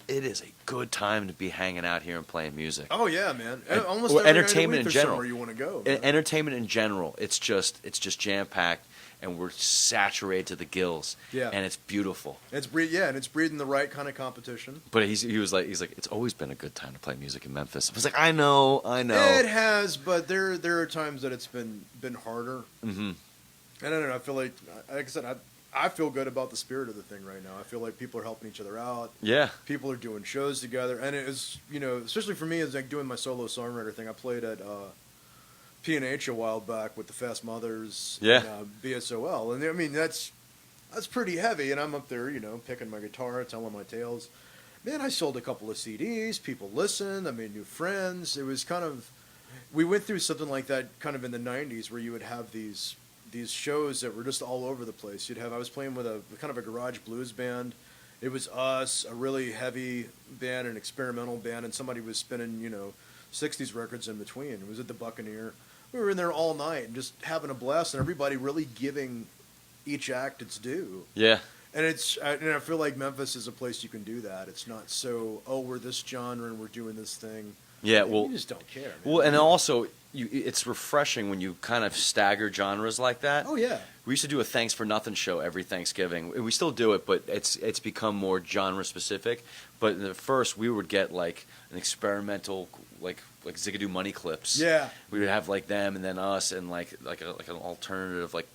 is a good time to be hanging out here and playing music. Oh yeah, man! Almost Or every entertainment night of the week in general. Where you want to go? Entertainment in general, it's just jam packed, and we're saturated to the gills. Yeah. And it's beautiful. And it's breeding the right kind of competition. But he was like it's always been a good time to play music in Memphis. I was like, I know. It has, but there are times that it's been harder. Mm-hmm. And I don't know. I feel like I said, I feel good about the spirit of the thing right now. I feel like people are helping each other out. Yeah. People are doing shows together. And it is, especially for me, it's like doing my solo songwriter thing. I played at P&H a while back with the Fast Mothers and BSOL. And I mean, that's pretty heavy. And I'm up there, picking my guitar, telling my tales. Man, I sold a couple of CDs. People listened. I made new friends. It was kind of, we went through something like that kind of in the 90s where you would have these shows that were just all over the place. I was playing with a kind of a garage blues band. It was us, a really heavy band, an experimental band, and somebody was spinning, 60s records in between. It was at the Buccaneer. We were in there all night and just having a blast, and everybody really giving each act its due. Yeah. And I feel like Memphis is a place you can do that. It's not so, we're this genre and we're doing this thing. Yeah, you just don't care, man. Well, and also, it's refreshing when you kind of stagger genres like that. Oh, yeah. We used to do a Thanks for Nothing show every Thanksgiving. We still do it, but it's become more genre specific. But at first, we would get like an experimental, like Zigadoo Money Clips. Yeah. We would have like them, and then us, and like an alternative like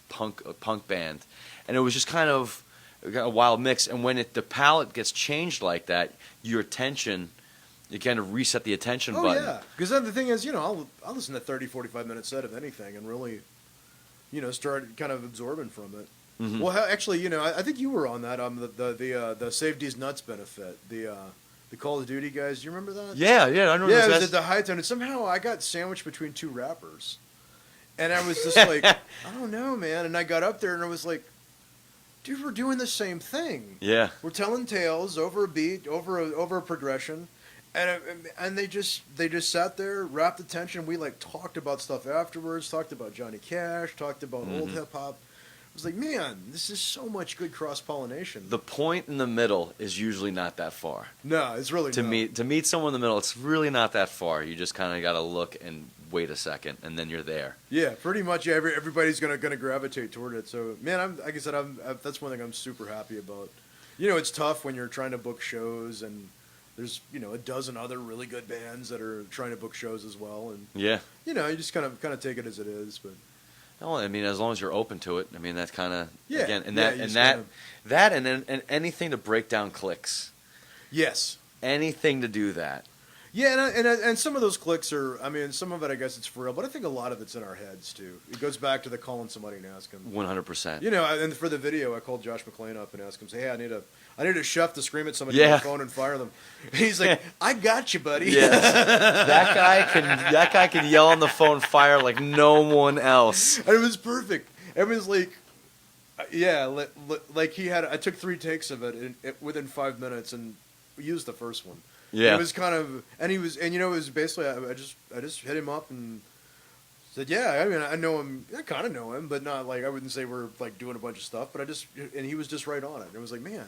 punk band, and it was just kind of a wild mix. And when the palette gets changed like that, your attention. You kind of reset the attention button. Oh, yeah. Because then the thing is, I'll listen to 30, 45-minute set of anything and really, start kind of absorbing from it. Mm-hmm. Well, actually, I think you were on that, the Save These Nuts benefit, the Call of Duty guys. Do you remember that? Yeah, I remember Yeah, it was at the High Tone, and somehow I got sandwiched between two rappers. And I was just like, I don't know, man. And I got up there, and I was like, dude, we're doing the same thing. Yeah. We're telling tales over a beat, over a progression. And they just sat there, wrapped attention. We talked about stuff afterwards, talked about Johnny Cash, talked about old hip hop. I was like, man, this is so much good cross pollination. The point in the middle is usually not that far. No, it's really not. To meet someone in the middle, it's really not that far. You just kind of got to look and wait a second, and then you're there. Yeah, pretty much. Yeah, everybody's gonna gravitate toward it. So, man, like I said, that's one thing I'm super happy about. It's tough when you're trying to book shows and. There's, a dozen other really good bands that are trying to book shows as well, and yeah, you just kind of take it as it is. But No, I mean, as long as you're open to it. I mean, that's kind of Yeah. again, and Yeah, that you and just that gotta- that and then and anything to break down clicks, Yes. anything to do that. Yeah, and some of those clicks are. I mean, some of it I guess it's for real, but I think a lot of it's in our heads too. It goes back to the calling somebody and asking. 100%. You know, and for the video, I called Josh McClain up and asked him, "Say, hey, I need a chef to scream at somebody on Yeah. the phone and fire them." He's like, "I got you, buddy." Yes. that guy can yell on the phone fire like no one else. And it was perfect. Everyone's like, yeah, like he had. I took 3 takes of it within 5 minutes and used the first one. Yeah. It was kind of, and he was, and you know, it was basically, I just hit him up and said, yeah, I mean, I know him, I kind of know him, but not like, I wouldn't say we're like doing a bunch of stuff, but and he was just right on it. It was like, man,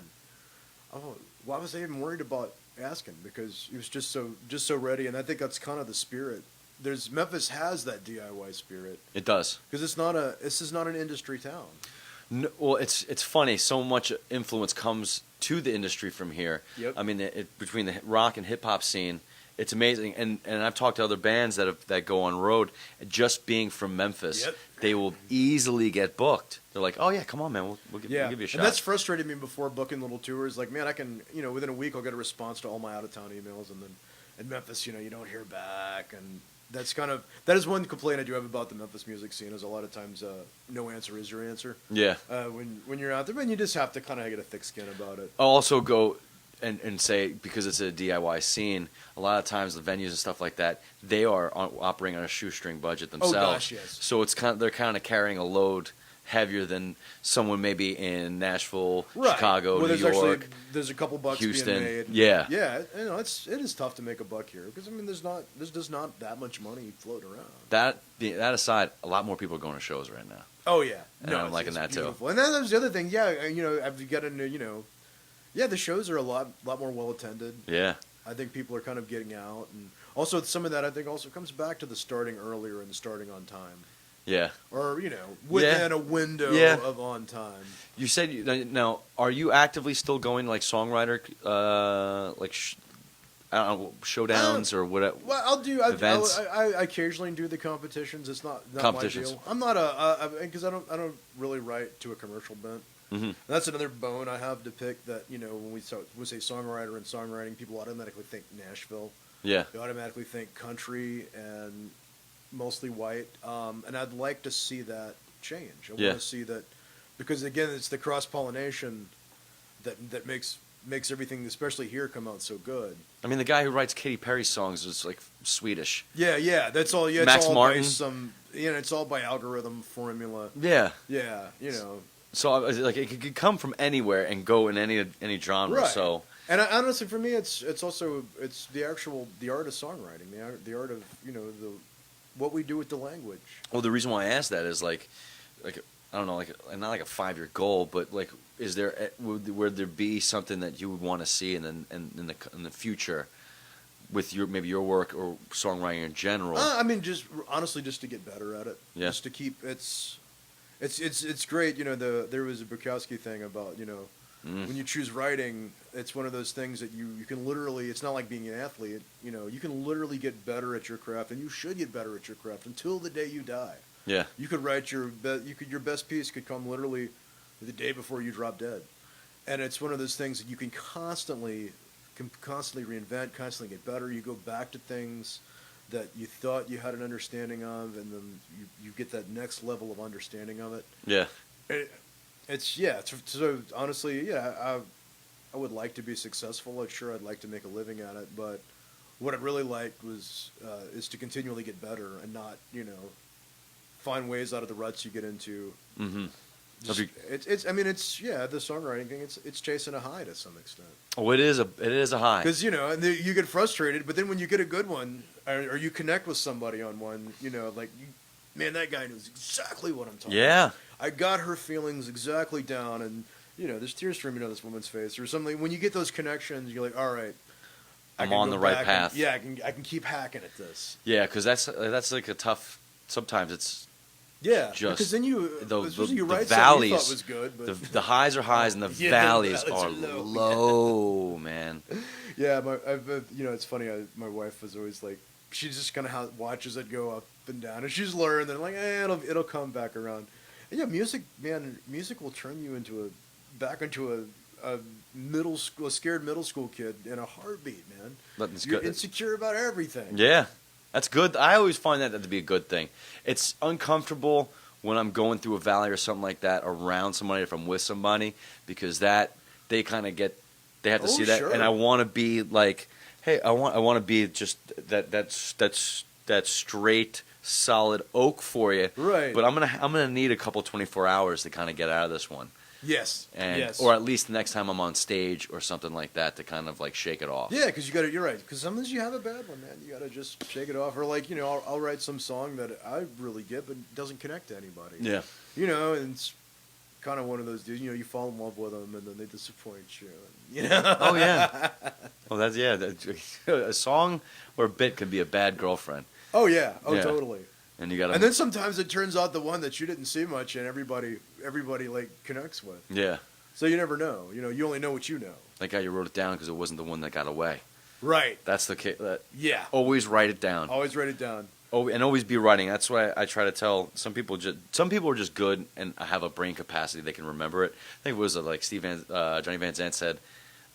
why was I even worried about asking? Because he was just so ready, and I think that's kind of the spirit. Memphis has that DIY spirit. It does. Because this is not an industry town. No, well, it's funny. So much influence comes to the industry from here. Yep. I mean, between the rock and hip hop scene, it's amazing. And I've talked to other bands that go on road. Just being from Memphis, Yep. they will easily get booked. They're like, "Oh yeah, come on, man, we'll give you a shot." And that's frustrated me before booking little tours. Like, man, I can, within a week I'll get a response to all my out of town emails, and then in Memphis, you don't hear back, and that is one complaint I do have about the Memphis music scene. Is a lot of times no answer is your answer. Yeah. When you're out there, man, you just have to kind of get a thick skin about it. I'll also go and say, because it's a DIY scene, a lot of times the venues and stuff like that, they are operating on a shoestring budget themselves. Oh gosh, yes. So they're kind of carrying a load heavier than someone maybe in Nashville, Chicago, New York. There's a couple bucks Houston. being made. Yeah. Yeah, it is tough to make a buck here because I mean there's just not that much money floating around. That aside, a lot more people are going to shows right now. Oh yeah, And I'm liking that too. beautiful. And then there's the other thing. Yeah, I've got into yeah, the shows are a lot more well attended. Yeah. I think people are kind of getting out, and also some of that I think also comes back to the starting earlier and starting on time. Yeah. Or within a window of on time. You said now, are you actively still going like songwriter, I don't know, showdowns or whatever? Well, I'll do events? I occasionally do the competitions. It's not Competitions. my deal. I'm not because I don't really write to a commercial bent. Mm-hmm. That's another bone I have to pick. That when we say songwriter and songwriting, people automatically think Nashville. Yeah. They automatically think country and mostly white. And I'd like to see that change. I want to see that because again, it's the cross pollination that makes everything, especially here, come out so good. I mean, the guy who writes Katy Perry songs is like Swedish. Yeah, that's all. Yeah, Max it's all Martin. by it's all by algorithm formula. Yeah. Yeah, So like it could come from anywhere and go in any genre. Right. So And honestly, for me, it's also the art of songwriting, the art of what we do with the language. well, the reason why I asked that is like I don't know, like not like a 5-year goal, but like is there would there be something that you would want to see in the future with your work or songwriting in general? I mean, just honestly, just to get better at it. Yeah. Just to keep it's great. There was a Bukowski thing about when you choose writing, it's one of those things that you can literally. It's not like being an athlete. You can literally get better at your craft, and you should get better at your craft until the day you die. Yeah. You could write your best piece could come literally the day before you drop dead, and it's one of those things that you can constantly reinvent, constantly get better. You go back to things that you thought you had an understanding of, and then you get that next level of understanding of it. Yeah. So honestly, I would like to be successful. I'm sure I'd like to make a living at it, but what I'd really liked is to continually get better and not find ways out of the ruts you get into. Mm-hmm. The songwriting thing. It's chasing a high to some extent. Oh, it is a high. Because and you get frustrated, but then when you get a good one, or you connect with somebody on one, man, that guy knows exactly what I'm talking about. I got her feelings exactly down, and there's tears streaming down this woman's face or something. When you get those connections, you're like, all right, I'm on the right path. I can keep hacking at this. Yeah, because that's like a tough. Sometimes it's just because then you write valleys. something you thought was good, but the highs are highs and the valleys are low, man. Yeah, it's funny. My wife was always like, she just kind of watches it go up and down, and she's learned. And like, it'll come back around. And yeah, music, man, music will turn you back into a scared middle school kid in a heartbeat, man. You're insecure about everything. Yeah, that's good. I always find that to be a good thing. It's uncomfortable when I'm going through a valley or something like that around somebody, if I'm with somebody, because that they kind of they have to see that, sure. and I want to be like, hey, I want to be just that straight, solid oak for you, right? But I'm gonna need a couple 24 hours to kind of get out of this one. Yes, or at least the next time I'm on stage or something like that to kind of like shake it off. Yeah, because you're right. Because sometimes you have a bad one, man. You got to just shake it off. Or like, I'll write some song that I really get, but doesn't connect to anybody. Yeah. And it's kind of one of those dudes. You fall in love with them, and then they disappoint you. And, Oh yeah. Well, a song or a bit can be a bad girlfriend. Oh yeah. Oh yeah. Totally. And you got. And then sometimes it turns out the one that you didn't see much, and everybody like connects with. Yeah. So you never know. You only know what you know. That guy, you wrote it down because it wasn't the one that got away. Right. That's the case. Yeah. Always write it down. Always write it down. Oh, and always be writing. That's why I try to tell some people. Some people are just good and have a brain capacity; they can remember it. I think it was like Johnny Van Zandt said,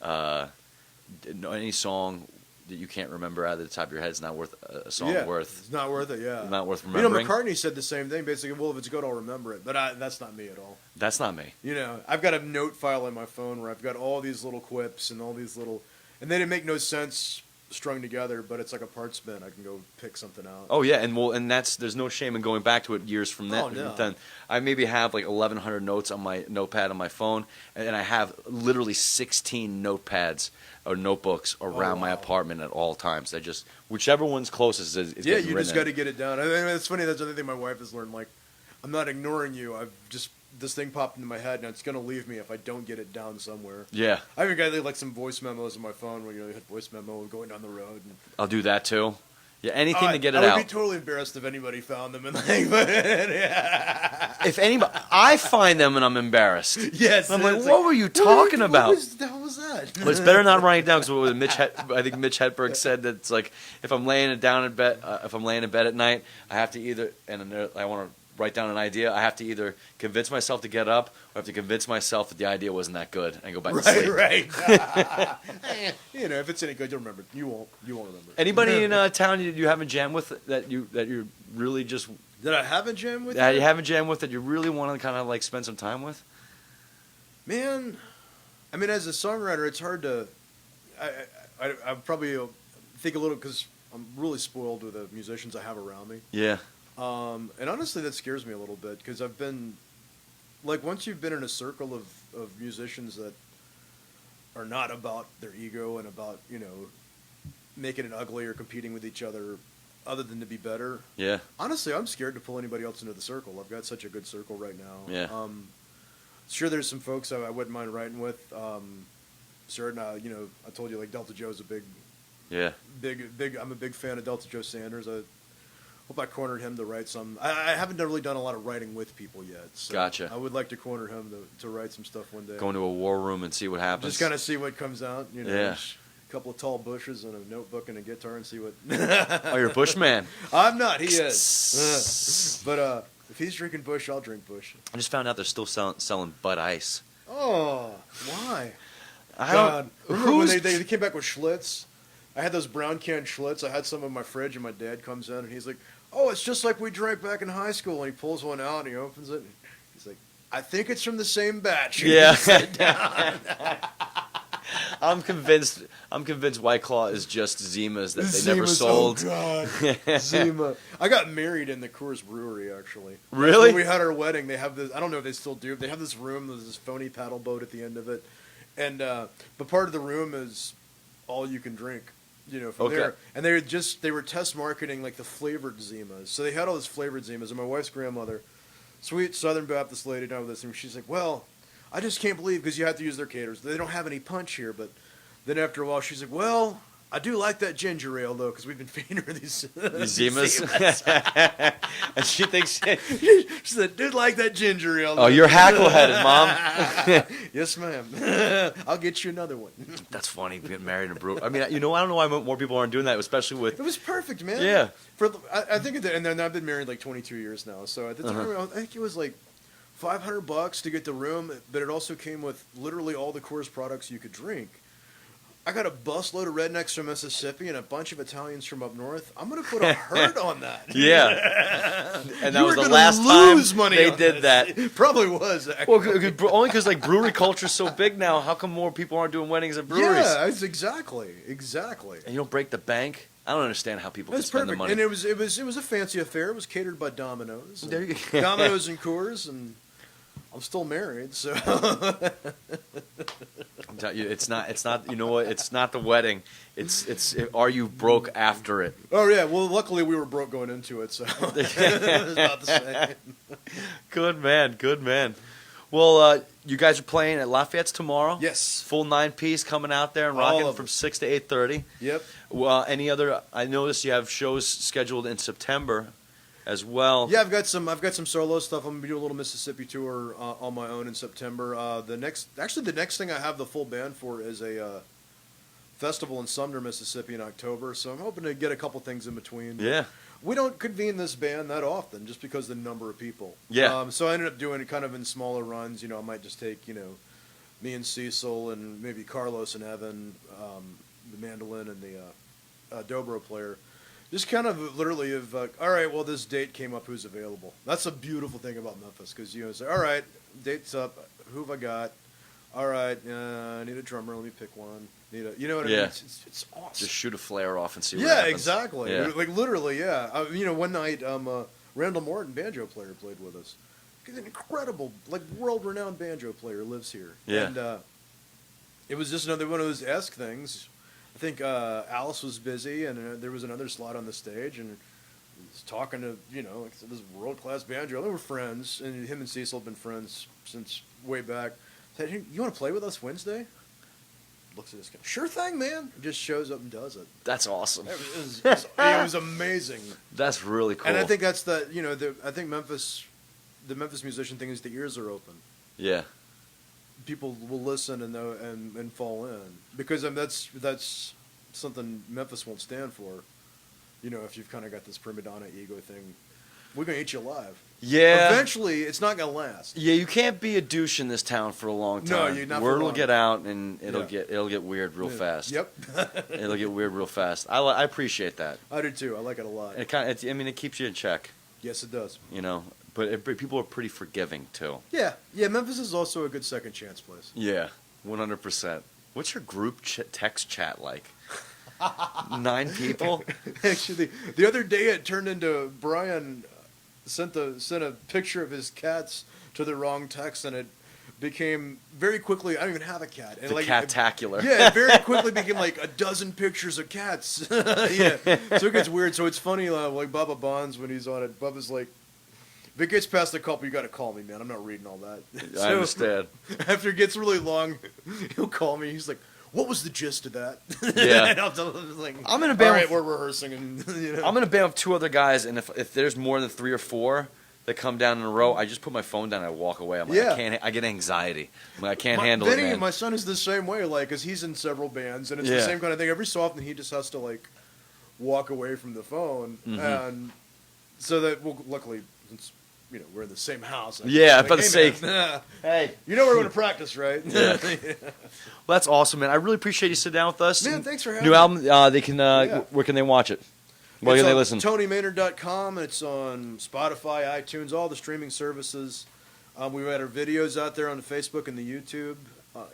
"Any song that you can't remember out of the top of your head is not worth a song worth. It's not worth it. Yeah, not worth remembering." McCartney said the same thing. Basically, well, if it's good, I'll remember it. But that's not me at all. That's not me. I've got a note file in my phone where I've got all these little quips and all these little, and they didn't make no sense strung together, but it's like a parts bin. I can go pick something out. Oh yeah, and there's no shame in going back to it years from then. Oh, no. Then I maybe have like 1,100 notes on my notepad on my phone, and I have literally 16 notepads or notebooks around my apartment at all times. I just whichever one's closest is yeah, getting you just written got to get it down. I mean, it's funny. That's the other thing my wife has learned. Like, I'm not ignoring you. This thing popped into my head, and it's gonna leave me if I don't get it down somewhere. Yeah, I even got like some voice memos on my phone where you hit voice memo going down the road. And, I'll do that too. Yeah, anything to get it out. I would out. be totally embarrassed if anybody found them and like, but yeah. If anybody, I find them and I'm embarrassed. Yes, I'm like, what were you talking about? What the hell was that? But it's better not writing it down because I think Mitch Hedberg said that it's like if I'm laying it down in bed, if I'm laying in bed at night, I have to either I want to write down an idea. I have to either convince myself to get up, or I have to convince myself that the idea wasn't that good, and go back to sleep. Right. If it's any good, you'll remember. You won't remember. Anybody in town you haven't jammed with that you really just that I haven't jammed with? That you haven't jammed with that you really want to kind of like spend some time with? Man, I mean, as a songwriter, it's hard to. I probably think a little because I'm really spoiled with the musicians I have around me. Yeah. And honestly, that scares me a little bit because I've been, like, once you've been in a circle of musicians that are not about their ego and about, making it ugly or competing with each other other than to be better. Yeah. Honestly, I'm scared to pull anybody else into the circle. I've got such a good circle right now. Yeah. Sure, there's some folks I wouldn't mind writing with. Certain, I told you, like, Delta Joe's a big, I'm a big fan of Delta Joe Sanders. I hope I cornered him to write some. I haven't really done a lot of writing with people yet. So gotcha. I would like to corner him to write some stuff one day. Go into a war room and see what happens. Just kind of see what comes out. Yeah. A couple of tall bushes and a notebook and a guitar and see what. Oh, you're a Bushman. I'm not. He is. But if he's drinking Bush, I'll drink Bush. I just found out they're still selling Bud Ice. Oh, why? God. Remember when they came back with Schlitz? I had those brown can Schlitz. I had some in my fridge, and my dad comes in, and he's like, "Oh, it's just like we drank back in high school." And he pulls one out, and he opens it, and he's like, "I think it's from the same batch." Yeah. I'm convinced White Claw is just Zima's that they never sold. Oh, God. Zima. I got married in the Coors Brewery, actually. Really? When we had our wedding, they have this, I don't know if they still do, they have this room, there's this phony paddle boat at the end of it. And, but part of the room is all you can drink, from there. And they were test marketing, like, the flavored Zimas. So they had all this flavored Zimas, and my wife's grandmother, sweet Southern Baptist lady, down with this, and she's like, "Well, I just can't believe," because you have to use their caters. They don't have any punch here, but then after a while, she's like, "Well, I do like that ginger ale though, because we've been feeding her these Zimas. And she thinks, She said, "Dude, like that ginger ale." oh, you're hackle-headed, Mom. Yes, ma'am. I'll get you another one. That's funny, getting married in a brewery. I mean, I don't know why more people aren't doing that, especially with... It was perfect, man. Yeah. I think, and then I've been married like 22 years now. So at the time, I think it was like $500 to get the room, but it also came with literally all the Coors products you could drink. I got a busload of rednecks from Mississippi and a bunch of Italians from up north. I'm going to put a hurt on that. Yeah. And that You was were the gonna last lose time money they on did this. that. It probably was. Actually. Well, only because like brewery culture is so big now. How come more people aren't doing weddings at breweries? Yeah, it's exactly. And you don't break the bank. I don't understand how people can That's spend perfect. the money. And it was a fancy affair. It was catered by Domino's. There you go. Domino's and Coors, and I'm still married, so I'm telling you, it's not. You know what? It's not the wedding. It's. Are you broke after it? Oh yeah, well luckily we were broke going into it, so it was about the same. Good man. Well, you guys are playing at Lafayette's tomorrow. Yes. Full 9-piece coming out there and All rocking of from it. 6 to 8:30. Yep. Well, any other? I noticed you have shows scheduled in September, as well. Yeah, I've got some solo stuff. I'm gonna do a little Mississippi tour on my own in September. The next thing I have the full band for is a festival in Sumner, Mississippi in October. So I'm hoping to get a couple things in between. Yeah. We don't convene this band that often just because of the number of people. Yeah. So I ended up doing it kind of in smaller runs. You know, I might just take, me and Cecil and maybe Carlos and Evan, the mandolin and the dobro player. Just kind of literally all right, well, this date came up, who's available? That's a beautiful thing about Memphis because, say, all right, date's up, who have I got? All right, I need a drummer, let me pick one. You know what I mean? It's awesome. Just shoot a flare off and see what Yeah, happens. exactly. Yeah. Like literally, yeah. One night, Randall Morton, banjo player, played with us. He's an incredible, like world-renowned banjo player, lives here. Yeah. And it was just another one of those esque things. I think Alice was busy, and there was another slot on the stage, and he was talking to like I said, this world-class banjo. They were friends, and him and Cecil have been friends since way back. Said, "Hey, you want to play with us Wednesday?" Looks at this guy. Sure thing, man. He just shows up and does it. That's awesome. It was amazing. That's really cool. And I think that's I think the Memphis musician thing is the ears are open. Yeah. People will listen and know and fall in because that's something Memphis won't stand for. If you've kind of got this prima donna ego thing, we're gonna eat you alive. Yeah. Eventually, it's not gonna last. Yeah, you can't be a douche in this town for a long time. No, you're not for Word will long. get out, and it'll Yeah. get weird real fast. Yep. It'll get weird real fast. I appreciate that. I do too. I like it a lot. It keeps you in check. Yes, it does. But people are pretty forgiving too. Yeah. Memphis is also a good second chance place. Yeah, 100%. What's your group text chat like? 9 people? Actually, the other day it turned into Brian sent a picture of his cats to the wrong text, and it became very quickly. I don't even have a cat. And The cat-tacular. Yeah, it very quickly became like a dozen pictures of cats. Yeah, so it gets weird. So it's funny, like Bubba Bonds when he's on it. Bubba's like, if it gets past a couple, you got to call me, man. I'm not reading all that. I understand. After it gets really long, he'll call me. He's like, "What was the gist of that?" Yeah. And I'll tell him, like, I'm in a all band. right, we're rehearsing, and I'm in a band with 2 other guys, and if there's more than 3 or 4 that come down in a row, I just put my phone down and I walk away. I'm like, Yeah. I get anxiety. I'm like, I can't handle Vinny, it, man. my son is the same way, like, because he's in several bands, and it's Yeah. the same kind of thing. Every so often, he just has to like walk away from the phone, and so that luckily, since we're in the same house. Yeah, like, for the sake. man, Hey. you know we're going to practice, right? Yeah. Well, that's awesome, man. I really appreciate you sitting down with us. Man, thanks for having New me. album, they can, Yeah. where can they watch it? Where It's can they on listen? TonyMaynard.com. It's on Spotify, iTunes, all the streaming services. We've had our videos out there on the Facebook and the YouTube.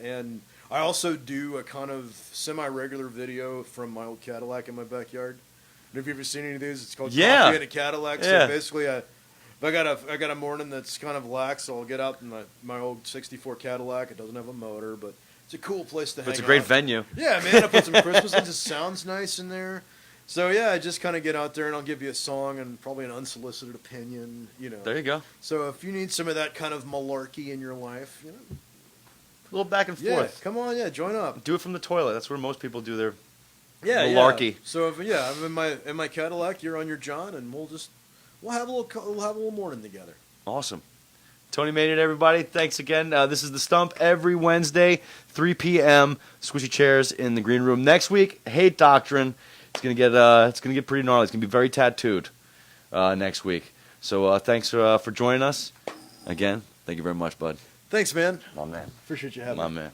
And I also do a kind of semi-regular video from my old Cadillac in my backyard. Have you ever seen any of these? It's called Yeah. Coffee in a Cadillac. Yeah. So basically, if I got a morning that's kind of lax, so I'll get out in my old 64 Cadillac. It doesn't have a motor, but it's a cool place to hang out. It's a great venue. Yeah, man, I put some Christmas lights. It sounds nice in there. So, yeah, I just kind of get out there, and I'll give you a song and probably an unsolicited opinion, There you go. So if you need some of that kind of malarkey in your life, A little back and yeah, forth. come on, yeah, join up. Do it from the toilet. That's where most people do their Yeah, malarkey. So if I'm in my Cadillac, you're on your John, and we'll have a little morning together. Awesome. Tony Maynard, everybody. Thanks again. This is The Stump every Wednesday, 3 p.m. Squishy chairs in the green room. Next week, Hate Doctrine. It's gonna get pretty gnarly. It's gonna be very tattooed next week. So thanks for joining us again. Thank you very much, bud. Thanks, man. My man. Appreciate you having My me. man.